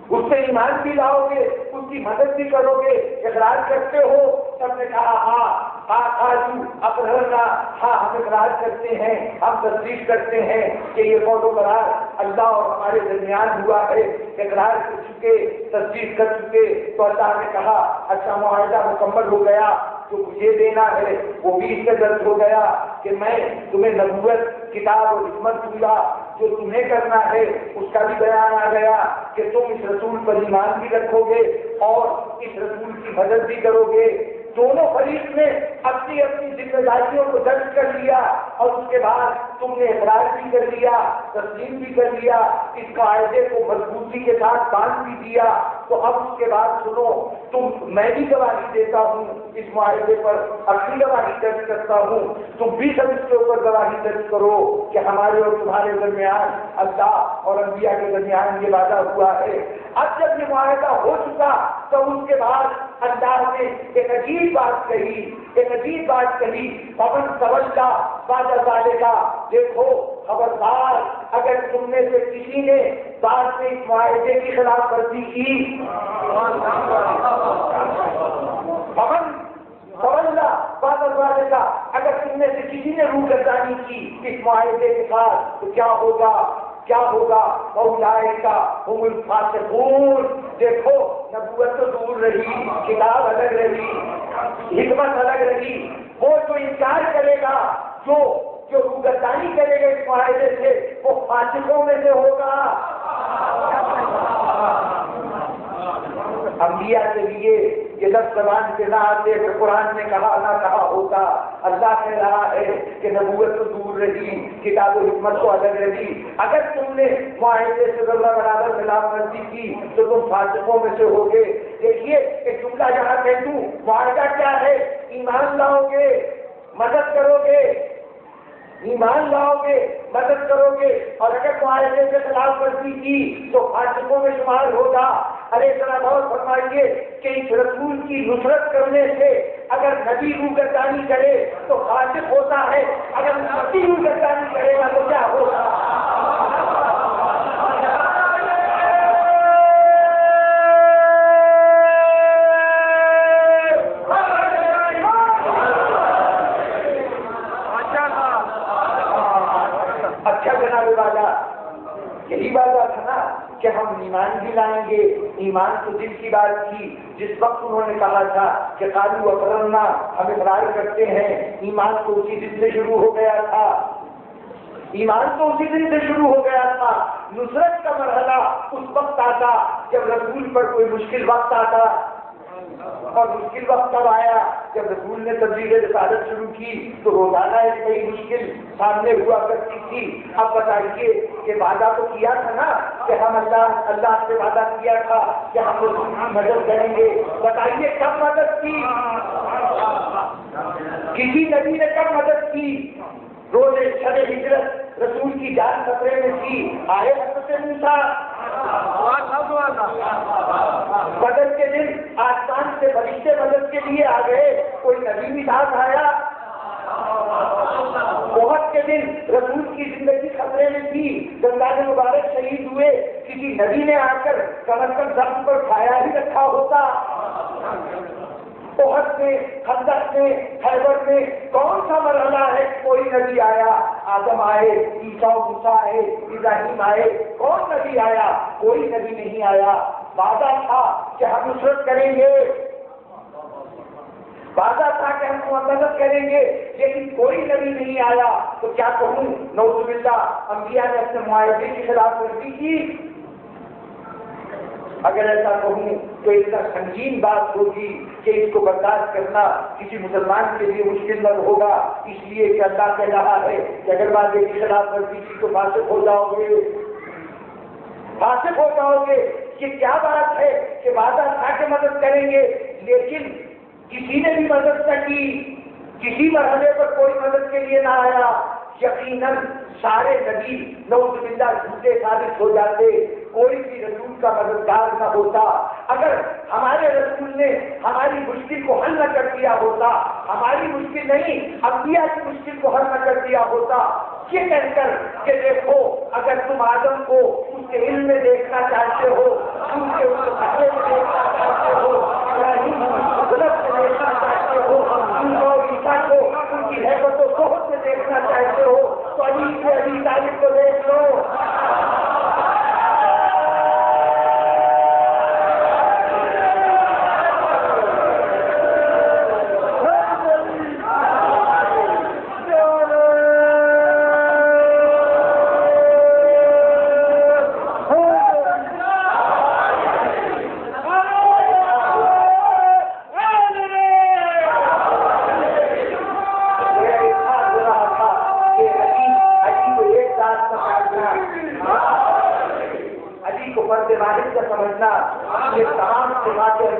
اس پہ ایمان بھی لاؤ گے، اس کی مدد بھی کرو گے، اقرار کرتے ہو؟ سب نے کہا ہاں۔ اقررنا، ہاں ہم اقرار کرتے ہیں، ہم تصدیق کرتے ہیں کہ یہ قول و قرار اللہ اور ہمارے درمیان ہوا ہے، اقرار کر چکے، تصدیق کر چکے۔ تو اللہ نے کہا اچھا معاہدہ مکمل ہو گیا، جو مجھے دینا ہے وہ بھی اس سے درج ہو گیا کہ میں تمہیں نبوت، کتاب اور حکمت دوں گا، جو تمہیں کرنا ہے اس کا بھی بیان آ گیا کہ تم اس رسول پر ایمان بھی رکھو گے اور اس رسول کی مدد بھی کرو گے۔ دونوں فریق نے اپنی اپنی ذمہ داریوں کو درج کر لیا اور اس کے بعد تم نے اقرار بھی کر لیا، تسلیم بھی کر لیا، اس معاہدے کو مضبوطی کے ساتھ باندھ بھی دیا۔ تو اب اس کے بعد سنو، میں بھی گواہی دیتا ہوں اس معاہدے پر، اپنی گواہی درج کرتا ہوں، تم بھی سب اس کے اوپر گواہی درج کرو کہ ہمارے اور تمہارے درمیان، اللہ اور انبیاء کے درمیان یہ وعدہ ہوا ہے۔ اب جب یہ معاہدہ ہو چکا تو اس کے بعد اللہ نے ایک عجیب بات کہی، ایک عجیب بات کہی، فمن تولّی بعد ذلک، دیکھو خبردار اگر تم میں سے کسی نے بعد میں اس معاہدے کی خلاف ورزی کی، فمن تولّی بعد ذلک، اگر تم میں سے کسی نے روگردانی کی اس معاہدے کے ساتھ تو کیا ہوگا؟ کیا ہوگا؟ اولئک هم الفاسقون۔ دیکھو نبوت تو دور رہی، کتاب الگ رہی، حکمت الگ رہی، وہ جو انکار کرے گا، جو روگردانی کرے گا اس معاہدے سے، وہ فاسقوں میں سے ہوگا۔ انبیاء کے لیے یہ لفظ زبان سے نہ آتے کہ قرآن نے کہا نہ کہا ہوتا۔ اللہ کہہ رہا ہے کہ نبوت تو دور رہی، کتاب و حکمت تو الگ رہی، اگر تم نے معاہدے سے ذرہ برابر خلاف ورزی کی تو تم فاسقوں میں سے ہوگے۔ دیکھیے ایک جملہ یہاں کہہ دوں، معاہدہ کیا ہے؟ ایمان لاؤ گے، مدد کرو گے، ایمان لاؤ گے، مدد کرو گے، اور اگر معاہدے سے خلاف ورزی کی تو فاسقوں میں شمار ہوگا۔ ارے ذرا غور فرمائیے کہ اس رسول کی نصرت کرنے سے اگر نبی روگردانی کرے تو فاسق ہوتا ہے، اگر نبی روگردانی کرے گا تو کیا ہوگا؟ اچھا جناب والا، یہی بات تھا نا کہ ہم ایمان بھی لائیں گے۔ ایمان تو دل کی بات تھی، جس وقت انہوں نے کہا تھا کہ قالوا اقررنا، ہم اقرار کرتے ہیں، ایمان تو اسی دن سے شروع ہو گیا تھا، ایمان تو اسی دن سے شروع ہو گیا تھا۔ نصرت کا مرحلہ اس وقت آتا جب رسول پر کوئی مشکل وقت آتا، اور مشکل وقت کب آیا؟ جب رسول نے تبلیغ رسالت شروع کی تو روزانہ ایک نئی مشکل سامنے ہوا کرتی تھی۔ اب بتائیے کہ وعدہ تو کیا تھا نا کہ ہم اللہ سے وعدہ کیا تھا کہ ہم رسول کی مدد کریں گے، بتائیے کب مدد کی؟ کسی نبی نے کب مدد کی؟ روز شب ہجرت رسول کی جان خطرے میں تھی، آئے حضرت موسیٰ، بدر کے دن آسمان سے فرشتے مدد کے لیے آ گئے، کوئی نبی بھی ساتھ آیا؟ احد کے دن رسول کی زندگی خطرے میں تھی، گنگا مبارک شہید ہوئے، کسی نبی نے آ کر کم از کم زخم پر کھایا ہی رکھا ہوتا؟ احد میں، خندق میں، خیبر میں کون سا مرحلہ ہے کوئی نبی آیا؟ آدم آئے، عیسیٰ موسیٰ آئے، ابراہیم آئے، کون نبی آیا؟ کوئی نبی نہیں آیا۔ وعدہ تھا کہ ہم نصرت کریں گے، وعدہ تھا کہ ہم مدد کریں گے، لیکن کوئی نبی نہیں آیا۔ تو کیا کہوں، نعوذ باللہ انبیاء نے اپنے معاہدے کی خلاف ورزی کی؟ اگر ایسا کہوں تو اتنا سنگین بات ہوگی کہ اس کو برداشت کرنا کسی مسلمان کے لیے مشکل نہ ہوگا، اس لیے کہ اللہ کہہ رہا ہے کہ اگر وعدے کی خلاف ورزی کی تو فاسق ہو جاؤ گے، فاسق ہو جاؤ گے۔ یہ کیا بات ہے کہ وعدہ تھا کہ مدد کریں گے، لیکن کسی نے بھی مدد نہ کی، کسی مرحلے پر کوئی مدد کے لیے نہ آیا۔ یقیناً سارے نبی نعوذ باللہ جھوٹے ثابت ہو جاتے، کوئی بھی رسول کا مددگار نہ ہوتا۔ اگر ہمارے رسول نے ہماری مشکل کو حل نہ کر دیا ہوتا، ہماری مشکل نہیں انبیاء کی مشکل کو حل نہ کر دیا ہوتا، یہ کہہ کر کہ دیکھو اگر تم آدم کو اس کے علم میں دیکھنا چاہتے ہو، ان کے خطرے میں دیکھنا چاہتے ہو، ابراہیم کو غلط میں دیکھنا چاہتے ہو، ان کو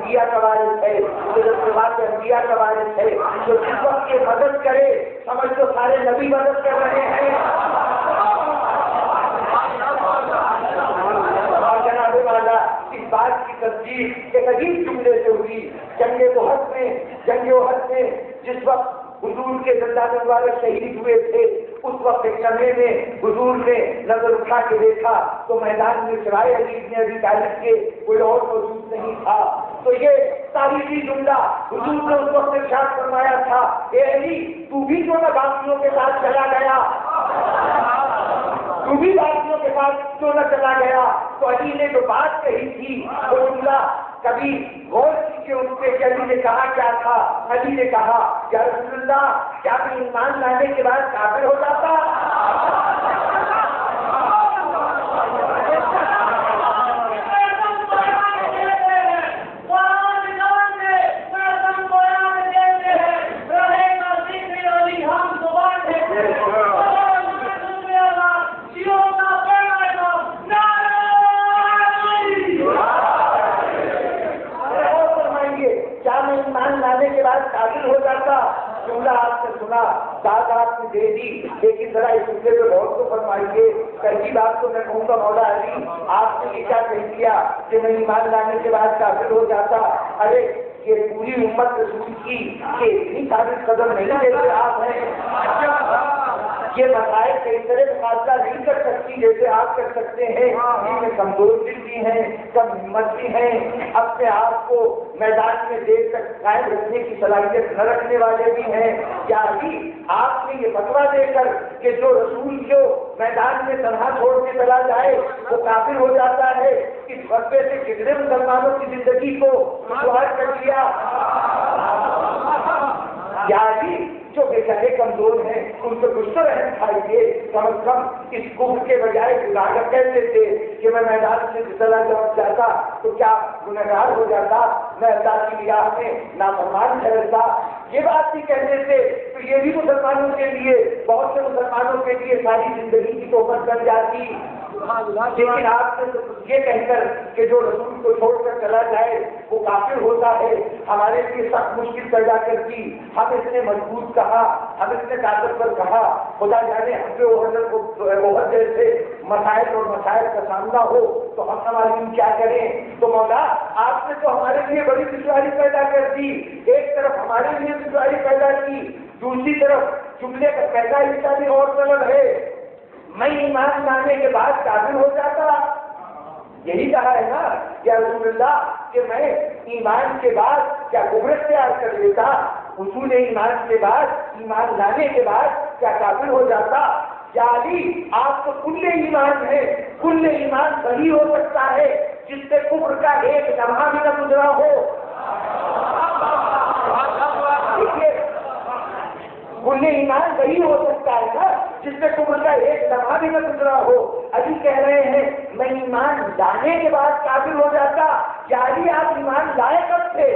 انبیاء کا وارث ہے، تجربات انبیاء کا وارث ہے، جو جس وقت یہ مدد کرے سمجھ تو سارے نبی مدد کر رہے ہیں۔ اور جناب والا اس بات کی تصدیق ایک عجیب جملے سے ہوئی جنگ احد میں جس وقت حضور کے زندہ والے شہید ہوئے تھے، اس وقت ایک لمحے میں حضور نے نظر اٹھا کے دیکھا تو میدان میں سوائے علی بن ابی طالب کے کوئی اور موجود نہیں تھا۔ تو یہ تاریخی جملہ حضور نے اس وقت ارشاد فرمایا تھا، اے علی تو بھی جو نہ باقیوں کے ساتھ چلا گیا، تو بھی باقیوں کے ساتھ جو نہ چلا گیا۔ تو علی نے جو بات کہی تھی وہ جملہ کبھی غور کیجیے ان پہ کہ علی نے کہا کیا تھا۔ علی نے کہا یا رسول اللہ کیا میں ایمان لانے کے بعد کافر ہو جاتا؟ ہو جاتا؟ جملہ آپ نے سنا، بات آپ نے دے دی، لیکن ذرا اس جملے پہ غور تو فرمائیے۔ پہلی بات تو میں کہوں گا مولا علی آپ نے یہ کیا کہہ دیا کہ میں ایمان لانے کے بعد کافر ہو جاتا؟ ارے یہ پوری امت رسول کی کہ اتنی ثابت قدم نہیں جیسے آپ ہیں، یہ مسائل کئی طرح مقابلہ نہیں کر سکتی جیسے آپ کر سکتے ہیں۔ ان میں کمزور دل بھی ہیں، کم ہمت بھی ہیں، اپنے آپ کو میدان میں دیر تک قائم رکھنے کی صلاحیت نہ رکھنے والے بھی ہیں۔ یا ابھی آپ نے یہ فتویٰ دے کر کہ جو رسول کو میدان میں تنہا چھوڑ کے چلا جائے وہ کافر ہو جاتا ہے، اس فتوے سے کتنے مسلمانوں کی زندگی کو دشوار کر دیا۔ یا ابھی جو بیچارے کمزور ہیں ان کو کچھ تو رحم کھائیے، کم از کم اس کفر کے بجائے گناہگار کہتے تھے کہ میں میدان سے چلا جاتا تو کیا گنہگار ہو جاتا، میں اللہ کی نگاہ میں نافرمان ٹھہرتا، یہ بات بھی کہتے تھے۔ تو یہ بھی مسلمانوں کے لیے، بہت سے مسلمانوں کے لیے ساری زندگی کی تہمت بن جاتی۔ لیکن آپ نے یہ کہہ کر کہ جو رسول کو چھوڑ کر چلا جائے وہ کافر ہوتا ہے، ہمارے لیے سخت مشکل پیدا کر دی۔ ہم اتنے مضبوط کہا، ہم اتنے طاقتور کہا، خدا جانے ہم پہ بہت جیسے مسائل اور مسائل کا سامنا ہو تو ہم معلوم کیا کریں۔ تو مولا آپ نے تو ہمارے لیے بڑی دشواری پیدا کر دی، ایک طرف ہمارے لیے دشواری پیدا کی، دوسری طرف جملے کا پہلا حصہ بھی اور طلب ہے، میں ایمان لانے کے بعد کافر ہو جاتا۔ یہی کہا ہے نا یا رسول اللہ کہ میں ایمان کے بعد کیا کفر اختیار کر لیتا، حصول ایمان کے بعد، ایمان لانے کے بعد کیا کافر ہو جاتا؟ یا علی آپ تو کل ایمان ہے، کل ایمان وہی ہو سکتا ہے جس سے کفر کا ایک لمحہ بھی نہ گزرا ہو۔ کل ایمان وہی ہو سکتا ہے نا جس سے کفر کا ایک لمحہ بھی نہ گزرا ہو۔ ابھی کہہ رہے ہیں میں ایمان لانے کے بعد کافر ہو جاتا، یعنی آپ ایمان لائے کب تھے؟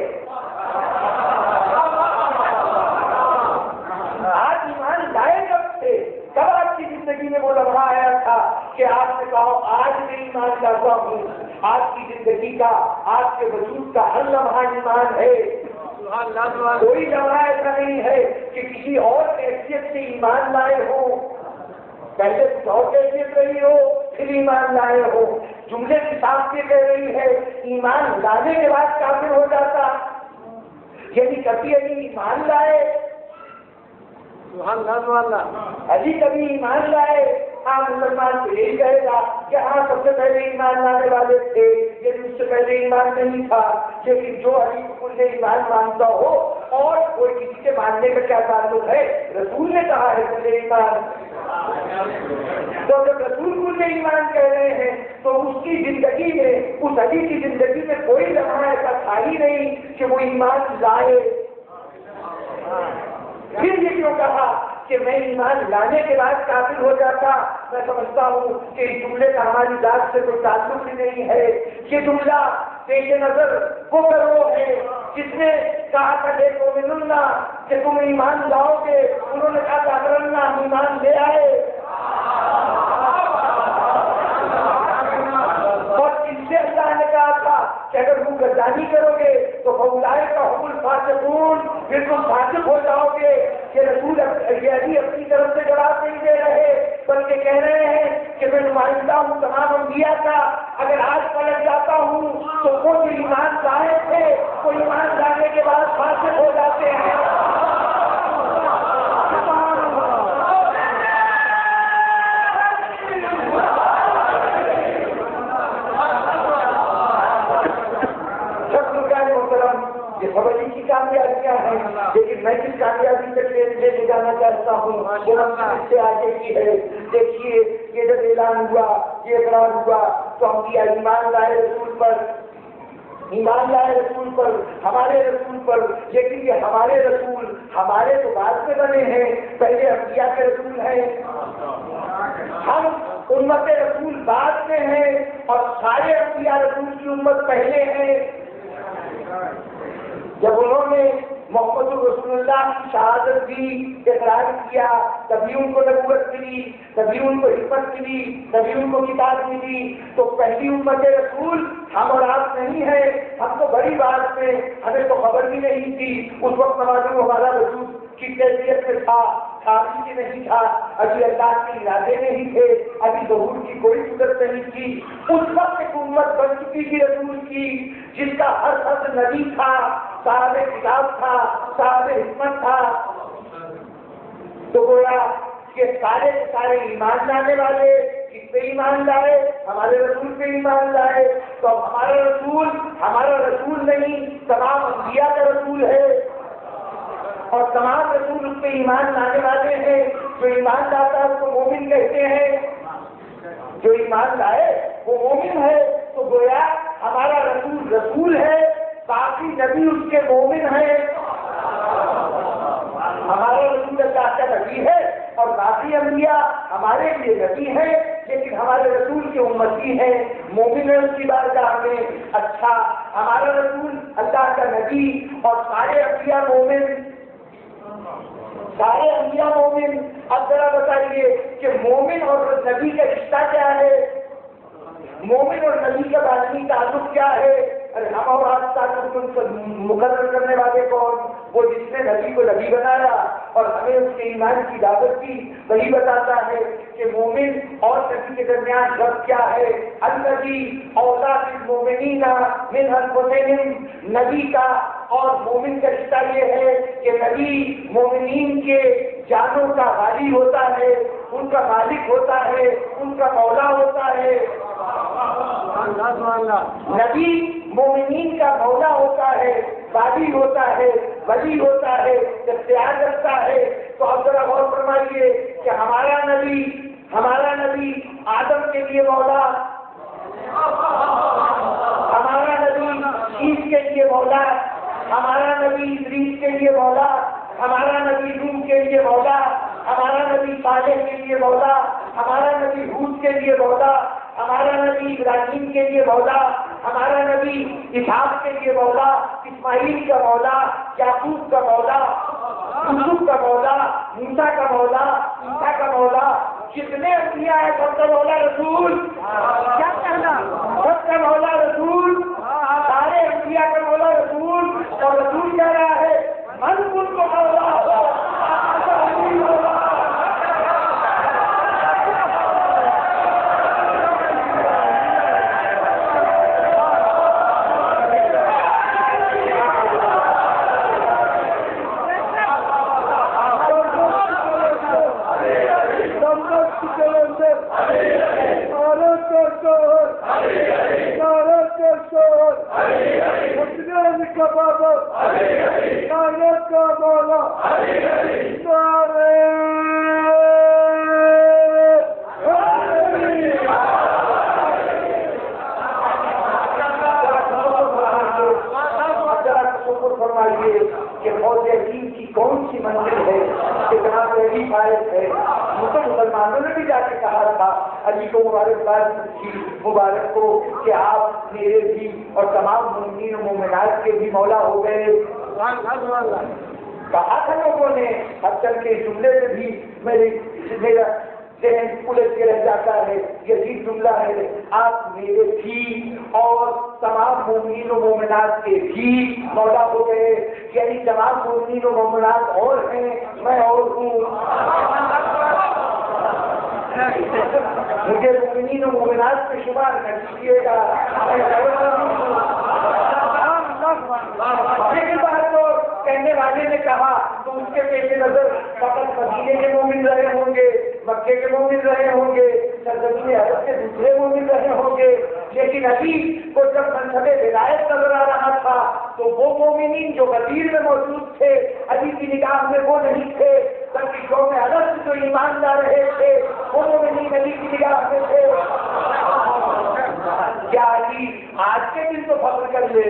آپ ایمان لائے کب تھے؟ کب آپ کی زندگی میں وہ لمحہ آیا تھا کہ آپ نے کہا آج میں ایمان لاتا ہوں؟ آپ کی زندگی کا، آپ کے وجود کا ہر لمحہ ایمان ہے۔ کوئی لمحہ ایسا نہیں ہے کہ کسی اور حیثیت سے ایمان لائے ہو، پہلے کچھ اور حیثیت رہی ہو پھر ایمان لائے ہو۔ جملے کی صاف یہ کہہ رہی ہے ایمان لانے کے بعد کافر ہو جاتا، یعنی کبھی ابھی ایمان لائے، ابھی کبھی ایمان لائے، ہاں مسلمان تو یہی کہے گا کہ ہاں سب سے پہلے ایمان لانے والے تھے، لیکن اس سے پہلے ایمان نہیں تھا۔ لیکن جو علی کو کل ایمان مانتا ہو اور کوئی کسی کے ماننے کا کیا تعلق ہے؟ رسول نے کہا ہے کل ایمان، تو جب رسول کل ایمان کہہ رہے ہیں تو اس کی زندگی میں، اس علی کی زندگی میں کوئی لمحہ ایسا تھا ہی نہیں کہ وہ ایمان لائے۔ پھر یہ کیوں کہا کہ میں ایمان لانے کے بعد کافر ہو جاتا؟ میں سمجھتا ہوں کہ اس جملے کا ہماری ذات سے کوئی تعلق ہی نہیں ہے۔ یہ جملہ پیش نظر وہ گروہ ہے جس نے کہا تھا دیکھو من اللہ کہ تم ایمان لاؤ گے، انہوں نے کہا تھا اگر اللہ ایمان لے آئے، اور جن سے اللہ نے کہا تھا کہ اگر تم گدانی کرو گے تو فاولئک هم الفاسقون، پھر تم فاسق ہو جاؤ گے. کہ رسول یہ علی اپنی طرف سے جواب نہیں دے رہے بلکہ کہہ رہے ہیں کہ میں نمائندہ ہوں تمام انبیاء کا، اگر آج پلٹ جاتا ہوں تو وہ جو ایمان لائے تھے وہ ایمان لانے کے بعد فاسق ہو جاتے ہیں. یہ خبری کی کامیابیاں ہیں، لیکن میں جس کامیابی تک لے جانا چاہتا ہوں وہ اس سے آگے کی ہے. دیکھیے یہ جب اعلان ہوا، یہ اقرار ہوا تو انبیاء ایمان لائے رسول پر، ایمان لائے رسول پر، ہمارے رسول پر. لیکن یہ ہمارے رسول ہمارے تو بعد میں بنے ہیں، پہلے انبیاء کے رسول ہیں. ہم امت رسول بعد میں ہیں اور سارے انبیاء رسول کی امت پہلے ہیں. جب انہوں نے محمد رسول اللہ کی شہادت دی، اقرار کیا، تبھی ان کو نبوت ملی، تبھی ان کو حکمت ملی، تبھی ان کو کتاب ملی. تو پہلی امت رسول ہم اور آپ نہیں ہے. ہم تو بڑی بات میں ہمیں تو خبر بھی نہیں تھی. اس وقت معلوم ہمارا وجود کی کیفیت میں تھا بھی نہیں تھا، ابھی اللہ کے ارادے نہیں تھے، ابھی ظہور کی کوئی صورت نہیں تھی. اس وقت ایک امت بن چکی تھی رسول کی جس کا ہر فرد نبی تھا، صاحب کتاب تھا، صاحب حکمت تھا. تو گویا کہ سارے کے سارے ایمان لانے والے کس پہ ایمان لائے؟ ہمارے رسول پہ ایمان لائے. تو ہمارا رسول نہیں، تمام انبیاء کا رسول ہے اور تمام رسول اس پہ ایمان لانے والے ہیں. جو ایمان لاتا ہے اس کو مومن کہتے ہیں، جو ایمان لائے وہ مومن ہے. تو گویا ہمارا رسول ہے، باقی نبی اس کے مومن ہیں. ہمارا رسول اللہ کا نبی ہے اور باقی انبیاء ہمارے لیے نبی ہیں، لیکن ہمارے رسول کے امتی ہیں، مومن ہے اس کی بارگاہ میں. اچھا، ہمارا رسول اللہ کا نبی اور سارے انبیاء مومن، سارے انبیاء مومن. اب ذرا بتائیے کہ مومن اور نبی کا رشتہ کیا ہے؟ مومن اور نبی کا باطنی تعلق کیا ہے؟ ارے ہم اور آپ تعلق مقرر کرنے والے کون؟ وہ جس نے نبی کو نبی بنایا اور ہمیں اس کے ایمان کی دعوت کی، وہی بتاتا ہے کہ مومن اور نبی کے درمیان فرق کیا ہے. النبی اولا بالمؤمنین من انفسہم، نبی کا اور مومن کا رشتہ یہ ہے کہ نبی مومنین کے جانوں کا والی ہوتا ہے، ان کا مالک ہوتا ہے، ان کا مولا ہوتا ہے. نبی مومنین کا مولا ہوتا ہے، والی ہوتا ہے، ولی ہوتا ہے، اختیار رکھتا ہے. تو اب ذرا غور فرمائیے کہ ہمارا نبی آدم کے لیے مولا، ہمارا نبی عیسی کے لیے مولا، ہمارا نبی ادریس کے لیے مولا، ہمارا نبی نوح کے لیے مولا، ہمارا نبی صالح کے لیے مولا، ہمارا نبی ہود کے لیے مولا، ہمارا نبی ابراہیم کے لیے مولا، ہمارا نبی اسحاق کے لیے مولا، اسماعیل کا مولا، یعقوب کا مولا، یوسف کا مولا، موسیٰ کا مولا، عیسیٰ کا مولا. کتنے انبیاء ہیں؟ سب کا مولا رسول. کیا کہنا؟ سب کا مولا رسول، سارے انبیاء کا مولا رسول. اور رسول کہہ رہا ہے من ان کو مولا کہ فوج عظیم کی کون سی منزل ہے کہ جہاں پہلی فائد ہے. مسلمانوں نے بھی جا کے کہا تھا علی کو مبارکباد کی، مبارک ہو کہ آپ میرے بھی اور تمام مومنین و مومنات کے بھی مولا ہو گئے. کہا تھا لوگوں نے. اب چل کے جملے میں بھی میرا ذہن الجھ کے رہ جاتا ہے. یہی جملہ ہے آپ میرے بھی اور تمام مومنین و مومنات کے بھی مولا ہو گئے. یعنی تمام مومنین و مومنات اور ہیں، میں اور ہوں. مجھے مومنین و مومنات میں شمار کر دیجیے گا. لیکن بات تو کہنے والے نے کہا تو اس کے پیش نظر فقط مدینے کے مومن رہے ہوں گے، مکے کے مومن رہے ہوں گے، سرزمین عرب کے دوسرے مومن رہے ہوں گے. لیکن ابھی کو جب منصب ولایت نظر آ رہا تھا تو وہ مومنین جو غدیر میں موجود تھے علی کی نگاہ میں وہ نہیں تھے، بلکہ جو میں الگ سے جو ایمان لا رہے تھے وہ مومنین علی کی نگاہ میں تھے. کیا علی آج کے دن تو فخر کر لے،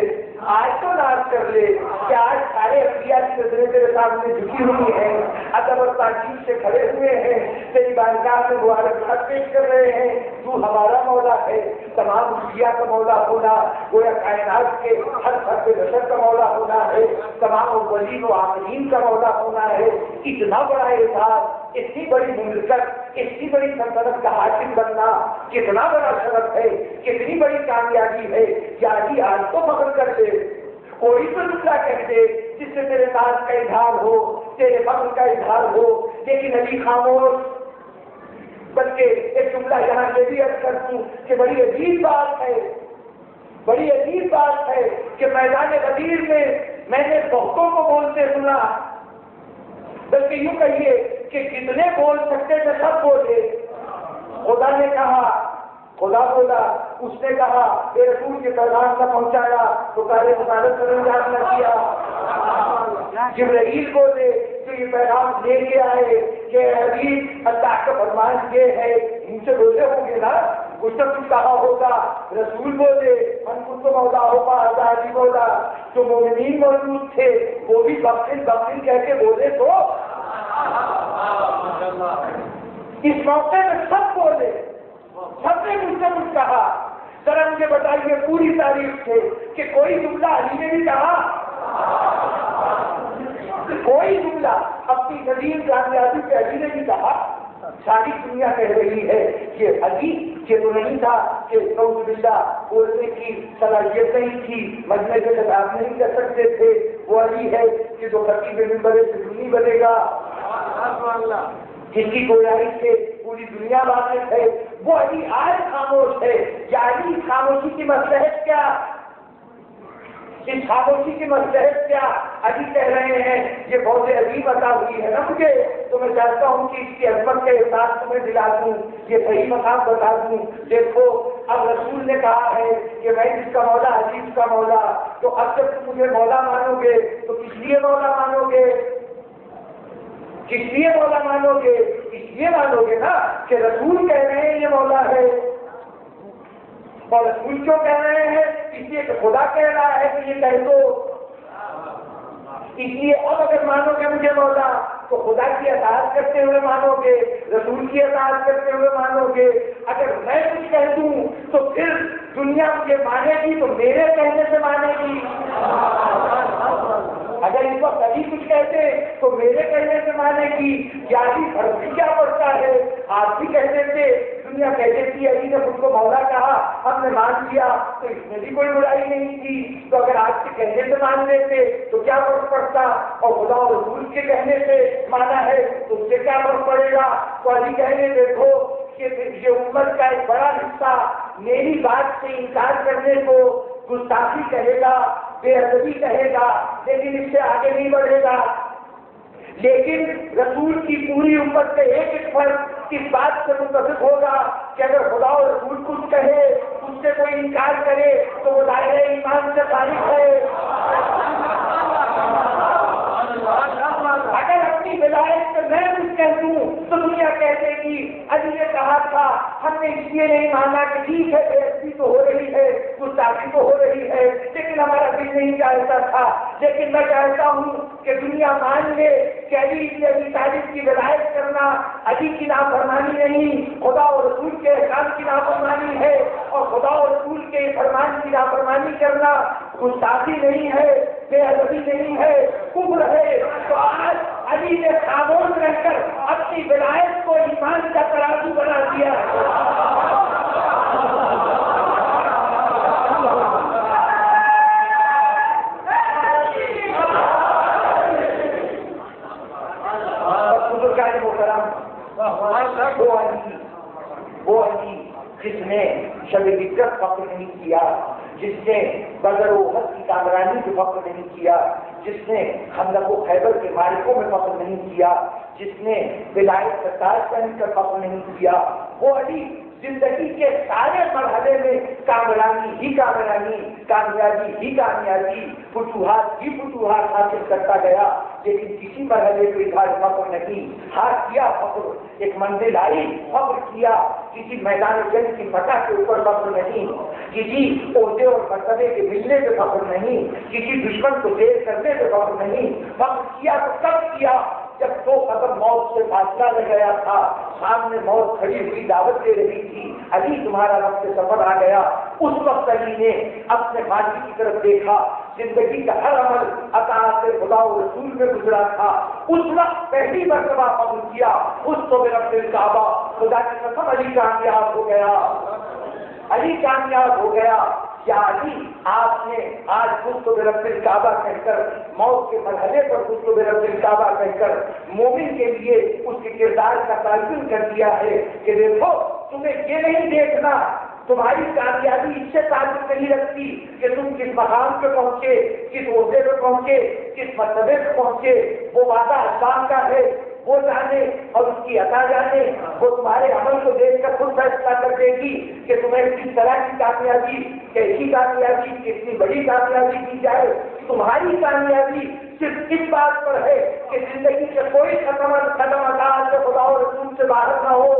آج تو ناز کر لے کہ آج سارے انبیاء کی نظریں تیرے سامنے جھکی ہوئی ہیں، ادب اور تعظیم سے کھڑے ہوئے ہیں، تیری بارگاہ میں مبارکباد پیش کر رہے ہیں. تو ہمارا مولا ہے. تمام انبیاء کا مولا ہونا، گویا کائنات کے ہر فرد بشر کا مولا ہونا ہے، تمام اولین و آخرین کا مولا ہونا ہے. اتنا بڑا اعزاز، اتنی بڑی مملکت، اتنی بڑی سلطنت کا حاکم بننا کتنا بڑا شرف ہے، کتنی بڑی کامیابی ہے. یا جی آج تو فخر کر دے، کوئی تو جملہ کہہ دے جس سے تیرے ناز کا اظہار ہو، تیرے فخر کا اظہار ہو. لیکن علی خاموش. بلکہ ایک جملہ یہاں یہ بھی عرض کر دوں کہ بڑی عجیب بات ہے، بڑی عجیب بات ہے کہ میدان غدیر میں نے بہتوں کو بولتے سنا، بلکہ یوں کہیے کہ جتنے بول سکتے تھے سب بولے. خدا نے کہا، خدا بولا، اس نے کہا اے رسول کے پیغام نہ پہنچایا تو کارے رسالت کا انجام نہ کیا. جبرائیل بولے تو یہ پیغام لے کے آئے کہ حبیب اللہ کا فرمان یہ ہے، ان سے بولے ہوں گے نا، کچھ تو کچھ کہا ہوگا. رسول بولے، ہم کچھ تو مولا ہوگا، آزادی بولا. جو مومنین موجود تھے وہ بھی بخشن بخشن کہہ کے بولے تو اس موقع میں سب بولے، سب نے مجھ سے کچھ کہا. ذرا مجھے بتائیے پوری تاریخ سے کہ کوئی جملہ علی نے بھی کہا، کوئی جملہ اپنی ندیم کامیابی پہ علی نے بھی کہا. ساری دنیا کہہ رہی ہے کہ علی یہ تو نہیں تھا کہ نعوذ باللہ بولنے کی صلاحیت نہیں تھی، مجمع سے خطاب نہیں کر سکتے تھے. وہ علی ہے کہ جو خطیب منبر سجونی بنے گا، جن کی گویائی سے پوری دنیا واقف ہے. وہ علی آج خاموش ہے. یا علی خاموشی کی مصلحت کیا، اس خاموشی کی مصلحت کیا؟ علی کہہ رہے ہیں یہ بہت عظیم عطا ہوئی ہے نا مجھے، تو میں چاہتا ہوں کہ اس کی عظمت کے احساس تمہیں دلا دوں، یہ صحیح مقام بتا دوں. دیکھو اب رسول نے کہا ہے کہ میں جس کا مولا عزیز کا مولا، تو اب جب تم مجھے مولا مانو گے تو کس لیے مولا مانو گے؟ کس لیے مولا مانو گے؟ اس لیے مانو گے نا کہ رسول کہہ رہے ہیں یہ مولا ہے. اور رسول کیوں کہہ رہے ہیں؟ اس لیے کہ خدا کہہ رہا ہے کہ یہ کہہ دو. اس لیے اب اگر مانو گے مجھے مولا تو خدا کی اطاعت کرتے ہوئے مانو گے، رسول کی اطاعت کرتے ہوئے مانو گے. اگر میں کچھ کہہ دوں تو پھر دنیا مجھے مانے گی تو میرے کہنے سے مانے گی. اگر اس وقت ابھی کچھ کہتے تو میرے کہنے سے مانے گی. یادی فرق بھی کیا پڑتا ہے؟ آپ بھی کہہ دیتے، دنیا کہہ دیتی علی نے خود کو مولا کہا، ہم نے مان لیا تو اس میں بھی کوئی برائی نہیں تھی. تو اگر آپ کے کہنے سے مان لیتے تو کیا فرق پڑتا؟ اور خدا اور رسول کے کہنے سے مانا ہے تو اس سے کیا فرق پڑے گا؟ تو علی کہنے دیکھو کہ یہ امت کا ایک بڑا حصہ میری بات سے انکار کرنے کو گستاخی کہے گا، بے ادبی کہے گا، لیکن اس سے آگے نہیں بڑھے گا. لیکن رسول کی پوری امت سے ایک ایک فرد اس بات سے متفق ہوگا کہ اگر خدا اور رسول کچھ کہے اس سے کوئی انکار کرے تو وہ دائرہ ایمان سے خارج ہے. اگر اپنی ولایت سے میں کچھ کہہ دوں تو دنیا کہہ دے گی علی نے کہا تھا، ہم نے اس لیے نہیں مانا کہ ٹھیک ہے بے عزتی تو ہو رہی ہے، گستاخی تو ہو رہی ہے، لیکن ہمارا دل نہیں چاہتا تھا. لیکن میں چاہتا ہوں کہ دنیا مان لے کہ علی ابن ابی طالب کی ولایت کرنا علی کی نافرمانی نہیں، خدا اور رسول کے احکام کی نافرمانی ہے، اور خدا اور رسول کے فرمان کی نافرمانی کرنا گستاخی نہیں ہے، بے ادبی نہیں ہے، کفر ہے. تو آج علی نے خاموش رہ کر اب اپنی ولایت کو ایمان کا ترازو بنا دیا ہے۔ بزرگان محترم، وہ علی جس نے شب ہجرت فخر نہیں کیا، جس نے بدر و احد کی کامرانی پہ فخر نہیں کیا، جس نے خندق و خیبر کے معرکوں میں فخر نہیں کیا، جس نے ولایت کا تاج پہن کر فخر نہیں کیا، وہ علی زندگی کے سارے مرحلے میں کامرانی ہی کامرانی، کامیابی ہی کامیابی، فتوحات ہی فتوحات حاصل کرتا گیا، لیکن کسی مرحلے پہ اظہار فخر نہیں۔ ہاں کیا فخر، ایک منزل آئی فخر کیا، کسی میدان جنگ کی فتح کے اوپر فخر نہیں، کسی عہدے اور مرتبے کے ملنے پہ فخر نہیں، کسی دشمن کو دیر کرنے پہ فخر نہیں۔ فخر کیا تو کب کیا؟ جب دو قدم موت سے فاصلہ لگ گیا تھا، سامنے موت کھڑی ہوئی دعوت دے رہی تھی، علی تمہارا وقت سفر آ گیا۔ اس وقت علی نے اپنے ماضی کی طرف دیکھا، زندگی کا ہر عمل اطاعت خدا و رسول میں گزرا تھا۔ اس وقت پہلی مرتبہ قبول کیا، اس کو رب الکعبہ، خدا کی قسم علی کامیاب ہو گیا، علی کامیاب ہو گیا۔ یا علی آپ نے آج خود کو رب الکعبہ کہہ کر، موت کے مرحلے پر خود کو رب الکعبہ کہہ کر مومن کے لیے اس کے کردار کا تعین کر دیا ہے کہ دیکھو تمہیں یہ نہیں دیکھنا، تمہاری کامیابی اس سے تعلق نہیں رکھتی کہ تم کس مقام پہ پہنچے، کس عہدے پہ پہنچے، کس مرتبے پہ پہنچے، وہ وعدہ اللہ کا ہے، وہ جانے اور اس کی عطا جانے، وہ تمہارے عمل کو دیکھ کر خود فیصلہ کر دے گی کہ تمہیں کس طرح کی کامیابی، کیسی کامیابی، کتنی بڑی کامیابی دی جائے۔ تمہاری کامیابی صرف اس بات پر ہے کہ زندگی سے کوئی قدم اطاعت خدا و رسول سے باہر نہ ہو۔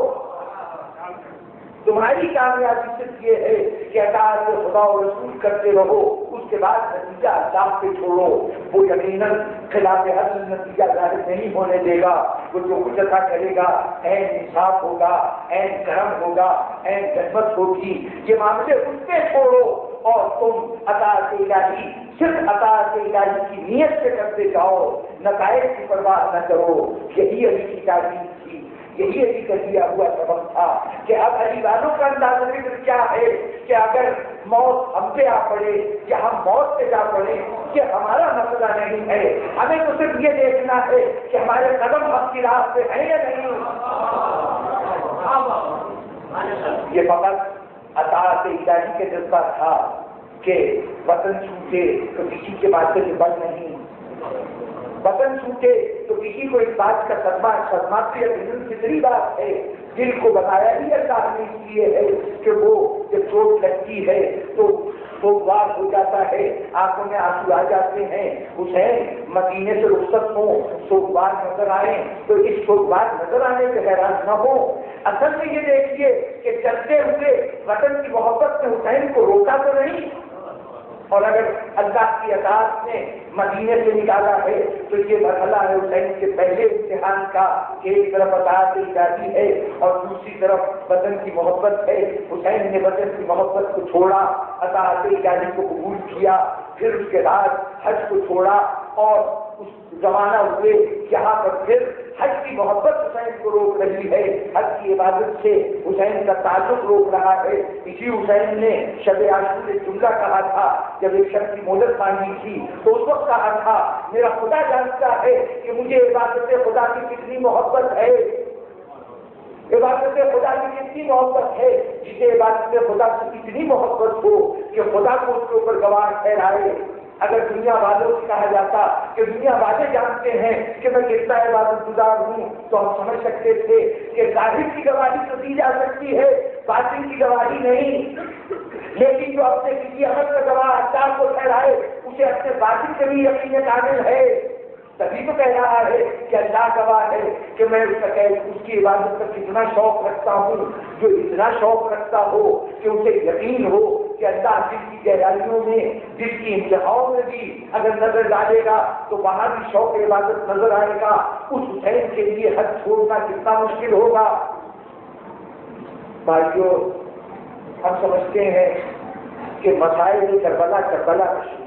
تمہاری کامیابی صرف یہ ہے کہ اطاعت خدا و رسول کرتے رہو، اس کے بعد نتیجہ اللہ پہ چھوڑو۔ وہ یقیناً خلاف عدل نتیجہ ظاہر نہیں ہونے دے گا، وہ جو کچھ عطا کرے گا عین انصاف ہوگا، عین کرم ہوگا، عین خدمت ہوگی۔ یہ معاملے اس پہ چھوڑو اور تم اطاعت الہی، صرف اطاعت الہی کی نیت سے کرتے جاؤ، نتائج کی پرواہ نہ کرو۔ یہی علی کی تعلیم تھی، یہی علی کا دیا ہوا سبق تھا کہ اب علی والوں کا انداز فکر کیا ہے کہ اگر موت ہم پہ آ پڑے یا ہم موت پہ جا پڑے، یہ ہمارا مسئلہ نہیں ہے، ہمیں تو صرف یہ دیکھنا ہے کہ ہمارے قدم حق کی راہ پہ ہیں یا نہیں۔ یہ فقط اطاعت الہی کے جذبہ تھا کہ وطن چھوٹے تو کسی کے باتیں سے بڑھ نہیں، وطن چھوٹے تو کسی کو اس بات کا صدمہ فطری بات ہے، دل کو بتایا ہی اللہ نے اس لیے ہے کہ وہ جب چوٹ لگتی ہے تو سوگوار ہو جاتا ہے، آنکھوں میں آنسو آ جاتے ہیں۔ حسین مدینے سے رخصت ہوں، سوگوار نظر آئے تو اس سوگوار نظر آنے سے حیران نہ ہو۔ اصل میں یہ دیکھیے کہ چلتے ہوئے وطن کی محبت نے حسین کو روکا تو نہیں، اور اگر اللہ کی اطاعت نے مدینے سے نکالا ہے تو یہ مرحلہ ہے حسین کے پہلے امتحان کا کہ ایک طرف اطاعت الہی ہے اور دوسری طرف وطن کی محبت ہے۔ حسین نے وطن کی محبت کو چھوڑا، اطاعت الہی کو قبول کیا، پھر اس کے بعد حج کو چھوڑا اور اس زمانہ ہوئے یہاں پر پھر حج کی محبت حسین کو روک رہی ہے، حج کی عبادت سے حسین کا تعلق روک رہا ہے۔ اسی حسین نے شب عاشور ایک جملہ کہا تھا، جب ایک شخص کی مہلت مانگی تھی تو اس وقت کہا تھا میرا خدا جانتا ہے کہ مجھے عبادت خدا کی کتنی محبت ہے، عبادت خدا کی کتنی محبت ہے، جسے عبادت خدا کی اتنی محبت ہو کہ خدا کو اس کے اوپر گواہ ٹھہرائے۔ اگر دنیا والوں سے کہا جاتا کہ دنیا والے جانتے ہیں کہ میں کتنا عبادت گزار ہوں تو ہم سمجھ سکتے تھے کہ ظاہر کی گواہی تو دی جا سکتی ہے، باطن کی گواہی نہیں، لیکن جو اپنے کسی عمل کا گواہ اللہ کو ٹھہرائے اسے اپنے باطن سے بھی یقین کامل ہے، تبھی تو کہہ رہا ہے کہ اللہ گواہ ہے کہ میں اس کی عبادت پر کتنا شوق رکھتا ہوں، جو اتنا شوق رکھتا ہو کہ اسے یقین ہو کہ اللہ دل کی گہرائیوں میں، دل کی انتہاؤں میں بھی اگر نظر ڈالے گا تو وہاں بھی شوق عبادت نظر آئے گا۔ اس حسین کے لیے حد چھوڑنا کتنا مشکل ہوگا۔ بھائیوں، ہم سمجھتے ہیں کہ مسائل کربلا کربلا کا شروع،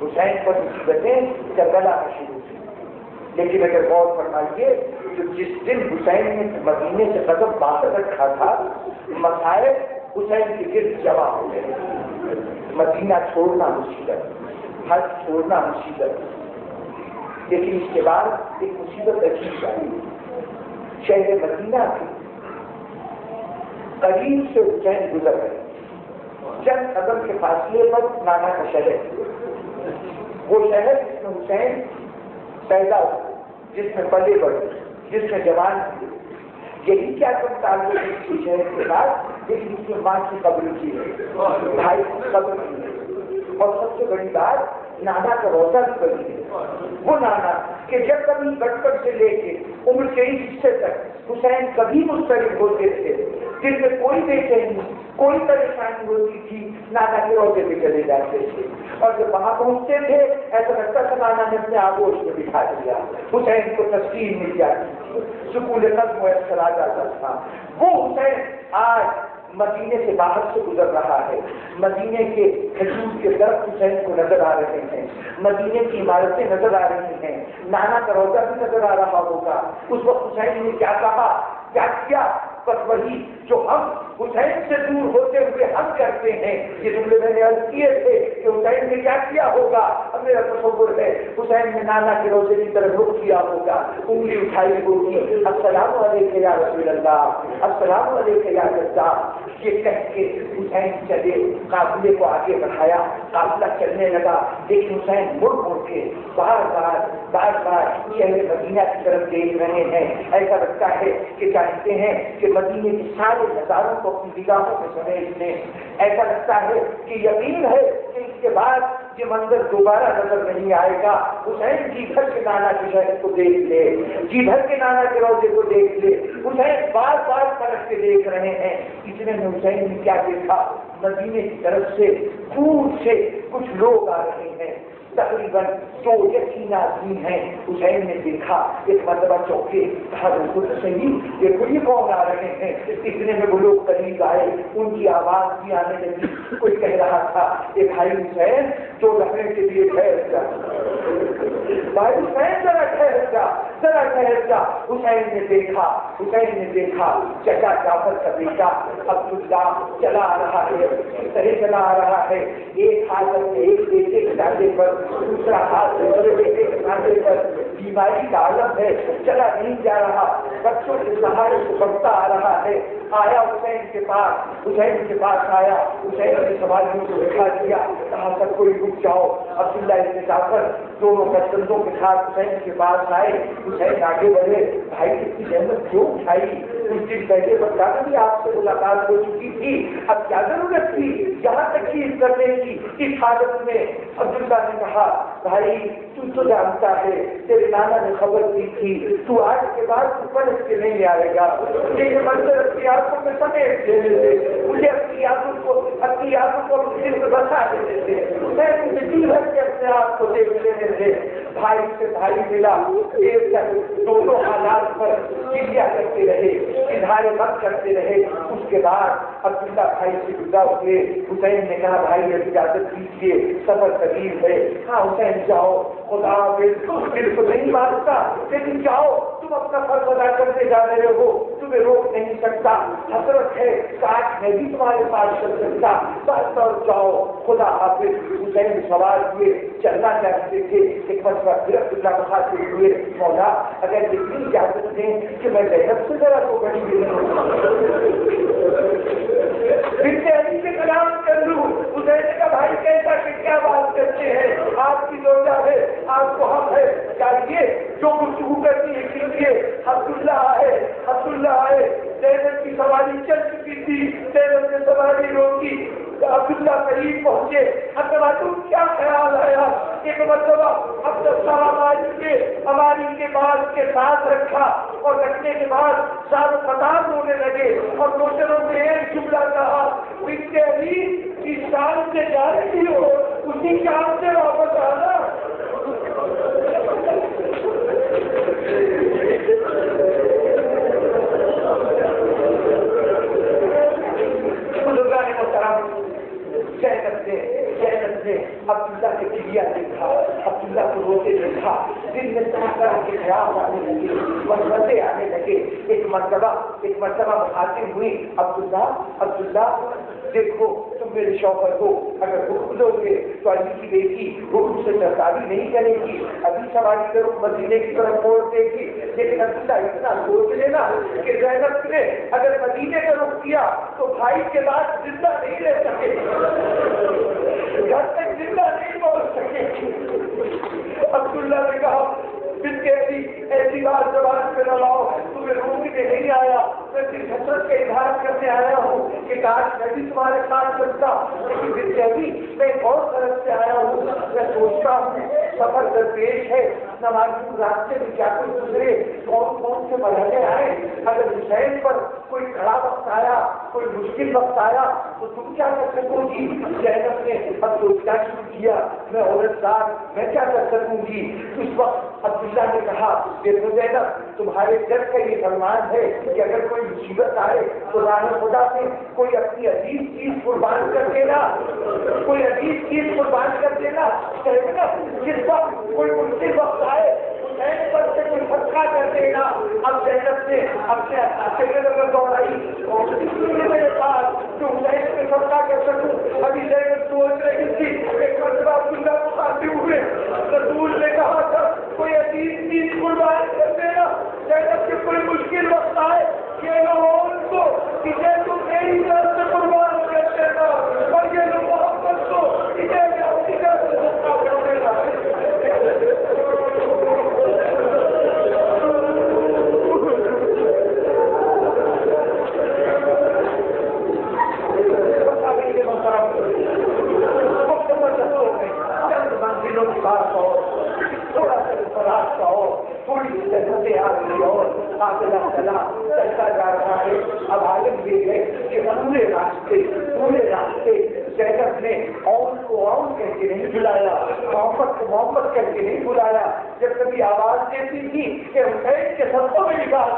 حسین پر مصیبتیں کربلا کا شروع سے، لیکن اگر غور فرمائیے تو جس دن حسین نے مدینے سے قدم باہر رکھا تھا مسائل حسین کے گرد جمع ہو گئے. مدینہ چھوڑنا مصیبت، حج چھوڑنا مصیبت. لیکن اس کے بعد ایک مصیبت عجیب آئی. شہر مدینہ کے قریب سے حسین گزر گئے. چند قدم کے فاصلے پر نانا کا شہر، وہ شہر جس میں حسین پیدا ہوئے، جس میں پلے بڑھے، جس میں جوان تھے. یہی کیا کم تعلق ہے کسی شہر کے بعد، لیکن اس میں ماں کی قبر کی ہے، بھائی کی قبر کی ہے، اور سب سے بڑی بات نانا کا روزہ بھی بنی ہے. وہ نانا کہ جب کبھی بچپن سے لے کے عمر کے اس حصے تک حسین کبھی مسترد ہوتے تھے، جن میں کوئی بے چینی کوئی پریشانی ہوتی تھی، نانا کے روزے پہ چلے جاتے تھے. اور جب وہاں پہنچتے تھے ایسا لگتا تھا نانا نے اپنے آگوش میں بٹھا دیا، حسین کو تسکین مل جاتی تھی، سکون قلب میسر آ جاتا تھا. وہ حسین آج مدینے سے باہر سے گزر رہا ہے. مدینے کے کھجور کے درخت حسین کو نظر آ رہے ہیں، مدینے کی عمارتیں نظر آ رہی ہیں، نانا کا روزہ بھی نظر آ رہا ہوگا. اس وقت حسین نے کیا کہا، کیا کیا؟ بس وہی جو ہم حسین سے دور ہوتے ہوئے ہم کرتے ہیں. یہ جملے میں نے عرض کیے تھے کہ حسین نے کیا کیا ہوگا. اب میرا تصور ہے حسین نے نانا کے روزے کی طرف رخ کیا ہوگا، انگلی اٹھائی ہوگی، السلام علیکم یا رسول اللہ، السلام علیکم یا جدہ، یہ کہہ کے حسین چلے، قافلے کو آگے بڑھایا، قافلہ چلنے لگا. لیکن حسین مڑ مڑ کے بار بار شہر مدینہ کی طرف دیکھ رہے ہیں. ایسا لگتا ہے کہ چاہتے ہیں کہ مدینے کے سارے نظاروں کو اپنی نگاہوں میں سمیٹ لیں. ایسا لگتا ہے کہ یقین ہے کہ اس کے بعد یہ منظر دوبارہ نظر نہیں آئے گا. حسین جی بھر کے نانا کے شہر کو دیکھ لے، جی بھر کے نانا کے روزے کو دیکھ لے. حسین بار پلٹ کے دیکھ رہے ہیں. اتنے میں حسین نے کیا دیکھا، مدینے کی طرف سے دور سے کچھ لوگ آ رہے ہیں، تقریباً 2 یا 3 آدمی ہیں. حسین نے دیکھا، ایک مرتبہ چوکے، کہا بالکل صحیح، دیکھو یہ کون آ رہے ہیں. اتنے میں وہ لوگ قریب آئے، ان کی آواز بھی آنے لگی. کوئی کہہ رہا تھا کہ بھائی حسین 2 لمحے کے لیے ٹھہر جا، بھائی حسین ذرا ٹھہر جا، ذرا ٹھہر جا. حسین نے دیکھا چچا جعفر کا بیٹا عبداللہ چلا آ رہا ہے. اس طرح چلا آ رہا ہے، ایک حالت میں ایک بیٹے کے ڈانڈے پر، دوسرا ہاتھ دوسرے بیٹے کے ڈانڈے پر. بیماری کا عالم ہے، چلا نہیں جا رہا، بچوں کے سہارے سے بڑھتا آ رہا ہے. آیا حسین کے پاس آیا. حسین نے سواریوں کو دکھا دیا، کہا سب کوئی رک جاؤ. عبداللہ ابن جعفر دونوں کشتندوں کے ساتھ حسین کے پاس آئے. حسین آگے بڑھے، بھائی اتنی زحمت کیوں اٹھائی؟ کچھ دن پہلے بتانا بھی آپ سے ملاقات ہو چکی تھی، اب کیا ضرورت تھی یہاں تشریف کرنے کی؟ اس حالت میں عبداللہ نے کہا بھائی تو جانتا ہے تیرے نانا نے خبر دی تھی، تو آج کے بعد تو پلٹ کے نہیں آئے گا. یہ منظر اپنی آنکھوں میں سمیٹ لینے دے، مجھے اپنی آنکھوں کو دل میں بسا دینے دے. میں مجھے جی بھر کے اپنے آپ کو دیکھ لینے دے. بھائی سے بھائی ملا، دیر تک دونوں حالات پر چڑیا کرتے رہے، اظہار مت کرتے رہے. اس کے بعد عبداللہ بھائی سے جدا ہوئے. حسین نے کہا بھائی اجازت دیجیے، سفر قریب ہے. ہاں حسین جاؤ، خدا بالکل نہیں مانتا، لیکن جاؤ، تم اپنا فرض ادا کرتے جا رہے ہو، تمہیں روک نہیں سکتا. حسرت ہے کاش میں بھی تمہارے پاس چل سکتا، بس اور جاؤ، خدا حافظ. حسین سوال ہوئے، چلنا چاہتے تھے. ایک مرتبہ پھر عبداللہ بخاطر ہوئے، مولا اگر اتنی اجازت دیں کہ میں زینب سے ذرا تو بڑی بھی نہیں سے کلام کر لوں. حسین کا بھائی کہتا کہ کیا بات کرتے ہیں، آپ کی زوجہ ہے، آپ کو ہم ہے، چاہیے جو گفتگو کرنی ہے کیونکہ عبداللہ آئے. زینب کی سواری چل چکی تھی، زینب نے سواری روکی. عبداللہ قریب پہنچے. عبداللہ تم کیا خیال آیا؟ ایک مرتبہ ہماری کے بعد کے ساتھ رکھا اور رکھنے کے بعد سارے قطار ہونے لگے اور دوسروں نے ایک جملہ کہا بنتے علی جس شام سے جا رہی ہو اسی شام سے واپس آنا. بزرگان محترم، زینب نے عبداللہ کے چڑیا دیکھا، عبداللہ کو روتے دیکھا، دل میں سمجھا اللہ کے خیال آنے لگے، وسوسے آنے لگے۔ ایک مرتبہ مخاطب ہوئی، عبداللہ دیکھو تم میرے شوہر کو اگر حکم دو گے تو علی کی بیٹی حکم سے سرداری نہیں کرے گی، ابھی سواری کا رخ مدینے کی طرف موڑ دے گی، لیکن عبداللہ اتنا سوچ لینا کہ زینب نے اگر مدینے کا رخ کیا تو بھائی کے بعد زندہ نہیں رہ سکے، گھر تک زندہ نہیں پہنچ سکے۔ عبداللہ نے کہا بنت ابی ایسی بات زبان پہ نہ لاؤ، تمہیں روکنے نہیں آیا، میں صرف حسرت کا اظہار کرنے آیا ہوں کہ کاش میں بھی تمہارے ساتھ چلتا، لیکن بنت ابی میں ایک اور طرف سے آیا ہوں، میں سوچتا ہوں سفر درپیش ہے، نہ معلوم راستے میں کیا کوئی گزرے، کون سے مرحلے آئے، اگر حسین پر کوئی کڑا وقت آیا، کوئی مشکل وقت آیا تو تم کیا کر سکو گی؟ زینب نے اب سوچنا شروع کیا، میں عورت دار میں کیا کر سکوں گی؟ اس وقت عبداللہ نے کہا دیکھو زینب تمہارے جج کا یہ فرمان ہے کہ اگر کوئی مصیبت آئے تو راہ خدا سے کوئی اپنی عزیز چیز قربان کر دینا، کوئی عزیز چیز قربان کر دینا، جس وقت کوئی مشکل وقت آئے حسین پر سے کوئی صدقہ کر دینا۔ اب زینب نے اپنے چہرے پر دوڑائی میرے پاس جو حسین پہ صدقہ کر سکوں۔ ابھی زینب سوچ رہی تھی، ایک مرتبہ عبداللہ مخاطب ہوئے، رسول نے کہا تھا کوئی عزیز چیز قربان کر دینا، زینب کے کوئی مشکل وقت آئے یہ لو ان کو کسی تو میری طرف سے قربان کر دینا، اور یہ لو محبت کو کسی اپنی طرف سے صدقہ کر دینا۔ تھوڑا سا فراغ کا اور تھوڑی سی لذتیں آ گئی اور قافلہ چلتا جا رہا ہے۔ اب عالم یہ ہے کہ پورے راستے زینب نے اون کو اون کہہ کے نہیں بلایا، محمد کو محمد کہہ کے نہیں بلایا، جب کبھی آواز دیتی تھی کہ حسین کے سبوں میں نکال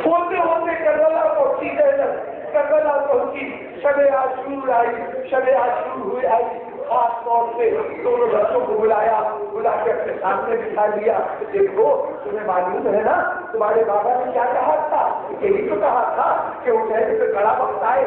ہوتے ہوتے کربلا پہنچی زینب، کربلا پہنچی، شب عاشور آئی، خاص طور سے دونوں بچوں کو بلا کے اپنے سامنے بٹھا لیا۔ دیکھو تمہیں معلوم ہے نا تمہارے بابا نے کیا کہا تھا، یہی تو کہا تھا کہ حسین پہ بڑا وقت آئے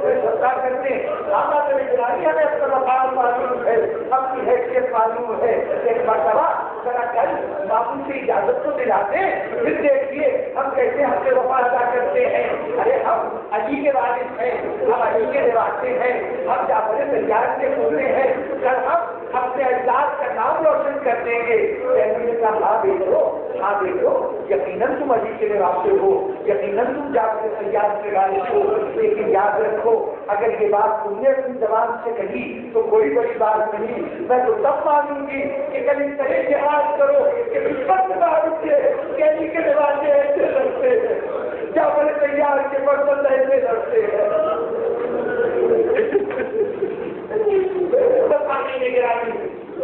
صدقہ کرنے۔ آقا میرے گرامی ہمیں اپنا مقام معلوم ہے، اپنی حیثیت معلوم ہے، ایک مرتبہ ذرا کل باپو سے اجازت تو دلاتے، پھر دیکھیے ہم کیسے ہم سے وفا ادا کرتے ہیں۔ ارے ہم علی کے وارث ہیں، ہم علی کے نواسے ہیں، ہم جعفر طیار سے بولتے ہیں، کل ہم اپنے اجداد کا نام روشن کر دیں گے۔ ہاں بیٹو یقیناً تم علی کے نواسے ہو، یقیناً تم جعفر طیار کے وارث ہو، لیکن یاد رکھو اگر یہ بات تم نے اپنی زبان سے کہی تو کوئی بڑی بات نہیں، میں تو تب مانوں گی کہ کل اس طرح جہاد کرو کہ دشمن سے باہر اٹھے کہ علی کے نواسے ایسے لڑتے ہیں، جعفر طیار کے برتن ایسے لڑتے ہیں۔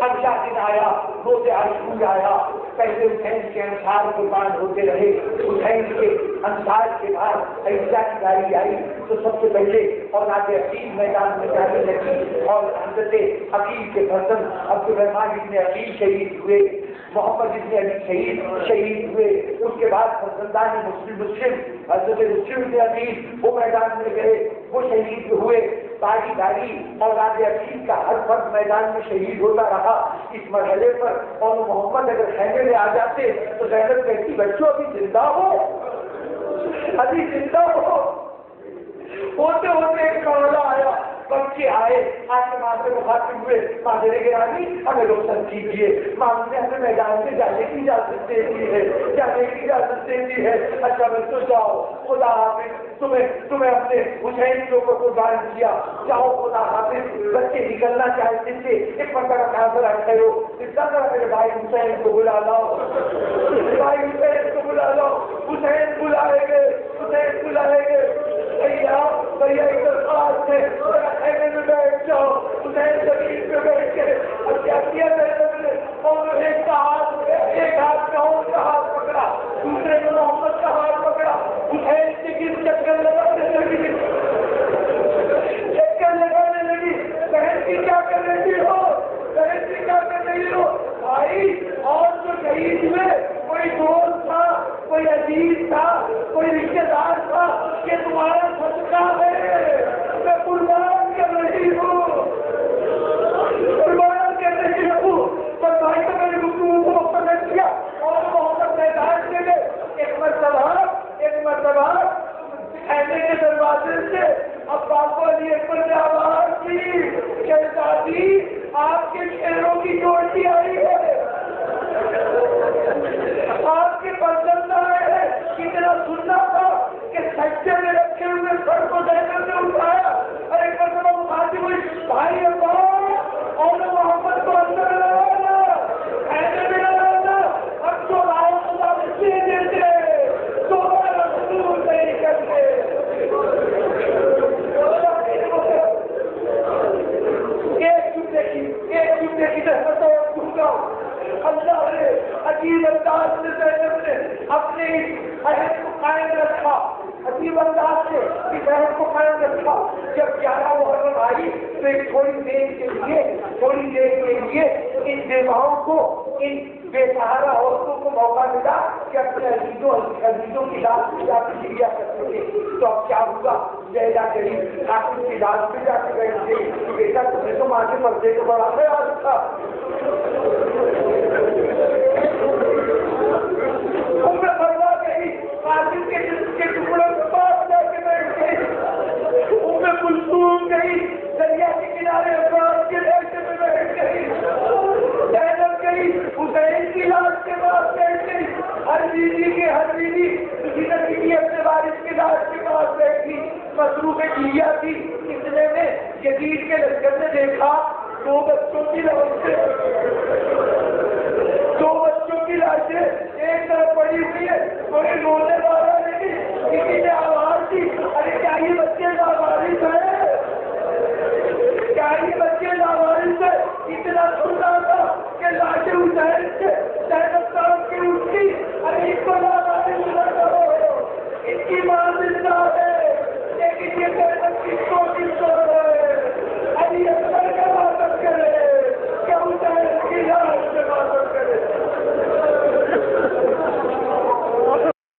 اگلا دن آیا، روز عاشور آیا، پہلے حسین کے انصار قربان ہوتے رہے، حسین کے انصار کے بعد عائشہ کی باری آئی تو سب سے پہلے اولاد عقیل میدان میں جانے لگی، اور حضرت عقیل کے فرزند عبد الرحمن ابن عقیل شہید ہوئے، محمد ابن علی شہید ہوئے، اس کے بعد فرزندان مسلم حضرت مسلم ابن عقیل وہ میدان میں گئے، وہ شہید ہوئے۔ باری باری اولاد عقیل کا ہر فرد میدان میں شہید ہوتا رہا۔ اس مرحلے پر اور محمد اگر خیمے میں آ جاتے تو زینب کہتی بچوں ابھی زندہ ہو، ابھی زندہ ہو۔ ہوتے ہوتے ایک معاملہ آیا، بچے آئے، آج کے ماں سے مخاطب ہوئے، ماں میرے گرامی ہمیں رخصت کیجیے، ماں نے ہمیں میدان میں جانے کی اجازت دے دی ہے، جانے کی اجازت دے دی ہے۔ اچھا بس تو جاؤ، خدا حافظ، تمہیں اپنے حسین کے اوپر قربان کیا، جاؤ خدا حافظ۔ بچے نکلنا چاہتے تھے، ایک مرتبہ کافر ٹھہرو، اتنا کرا میرے بھائی حسین کو بلا لاؤ، بھائی حسین کو بلا لاؤ، حسین بلائے گے، بھیا ایک درخواست ہے، خیمے میں بیٹھ جاؤ، حسین زمین پہ بیٹھ کے اب کیا کیا نے اور ایک ہاتھ میں اور کا ہاتھ پکڑا، دوسرے میں محمد کا ہاتھ پکڑا، حسین سے گر چکر لگانے لگی، بہن کی کیا کر رہی ہو، بہن کی کیا کر رہی ہو، اللہ نے عجیب انداز سے زینب نے اپنے اس عہد کو قائم رکھا، عجیب انداز سے اس عہد کو قائم رکھا۔ جب 11 محرم آئی تو ایک تھوڑی دیر کے لیے ان بیواؤں کو، ان بے سہارا عورتوں کو موقع ملا کہ اپنے عزیزوں کی لاش میں جا کے چڑیا کر سکے۔ تو اب کیا ہوگا؟ لیلا کریم آپ کی لاش میں جا کے بیٹھ گئی، بیٹا تمہیں تو ماں کے پردے کو بڑا خیال تھا۔ عمر فرما گئی، قاسم کے جسم کے ٹکڑوں کے پاس جا کے بیٹھ گئی۔ عمر کلثوم گئی، دریا کے کنارے عباس کے بیٹھے میں بیٹھ گئی۔ زینب گئی، حسین کی لاش کے پاس بیٹھ گئی۔ ہر بیوی کسی نہ کسی اپنے وارث کی لاش کے پاس بیٹھی۔ مصروف کیا تھی، اتنے میں یزید کے لشکر نے دیکھا 2 بچوں کی لاشیں ایک طرف پڑی ہوئی ہے، کوئی رونے والا نہیں، کسی نے آواز دی، ارے کیا یہ بچے لاوارث ہیں؟ کیا یہ بچے لاوارث ہیں؟ اتنا سننا تھا کہ لاشیں حسین سے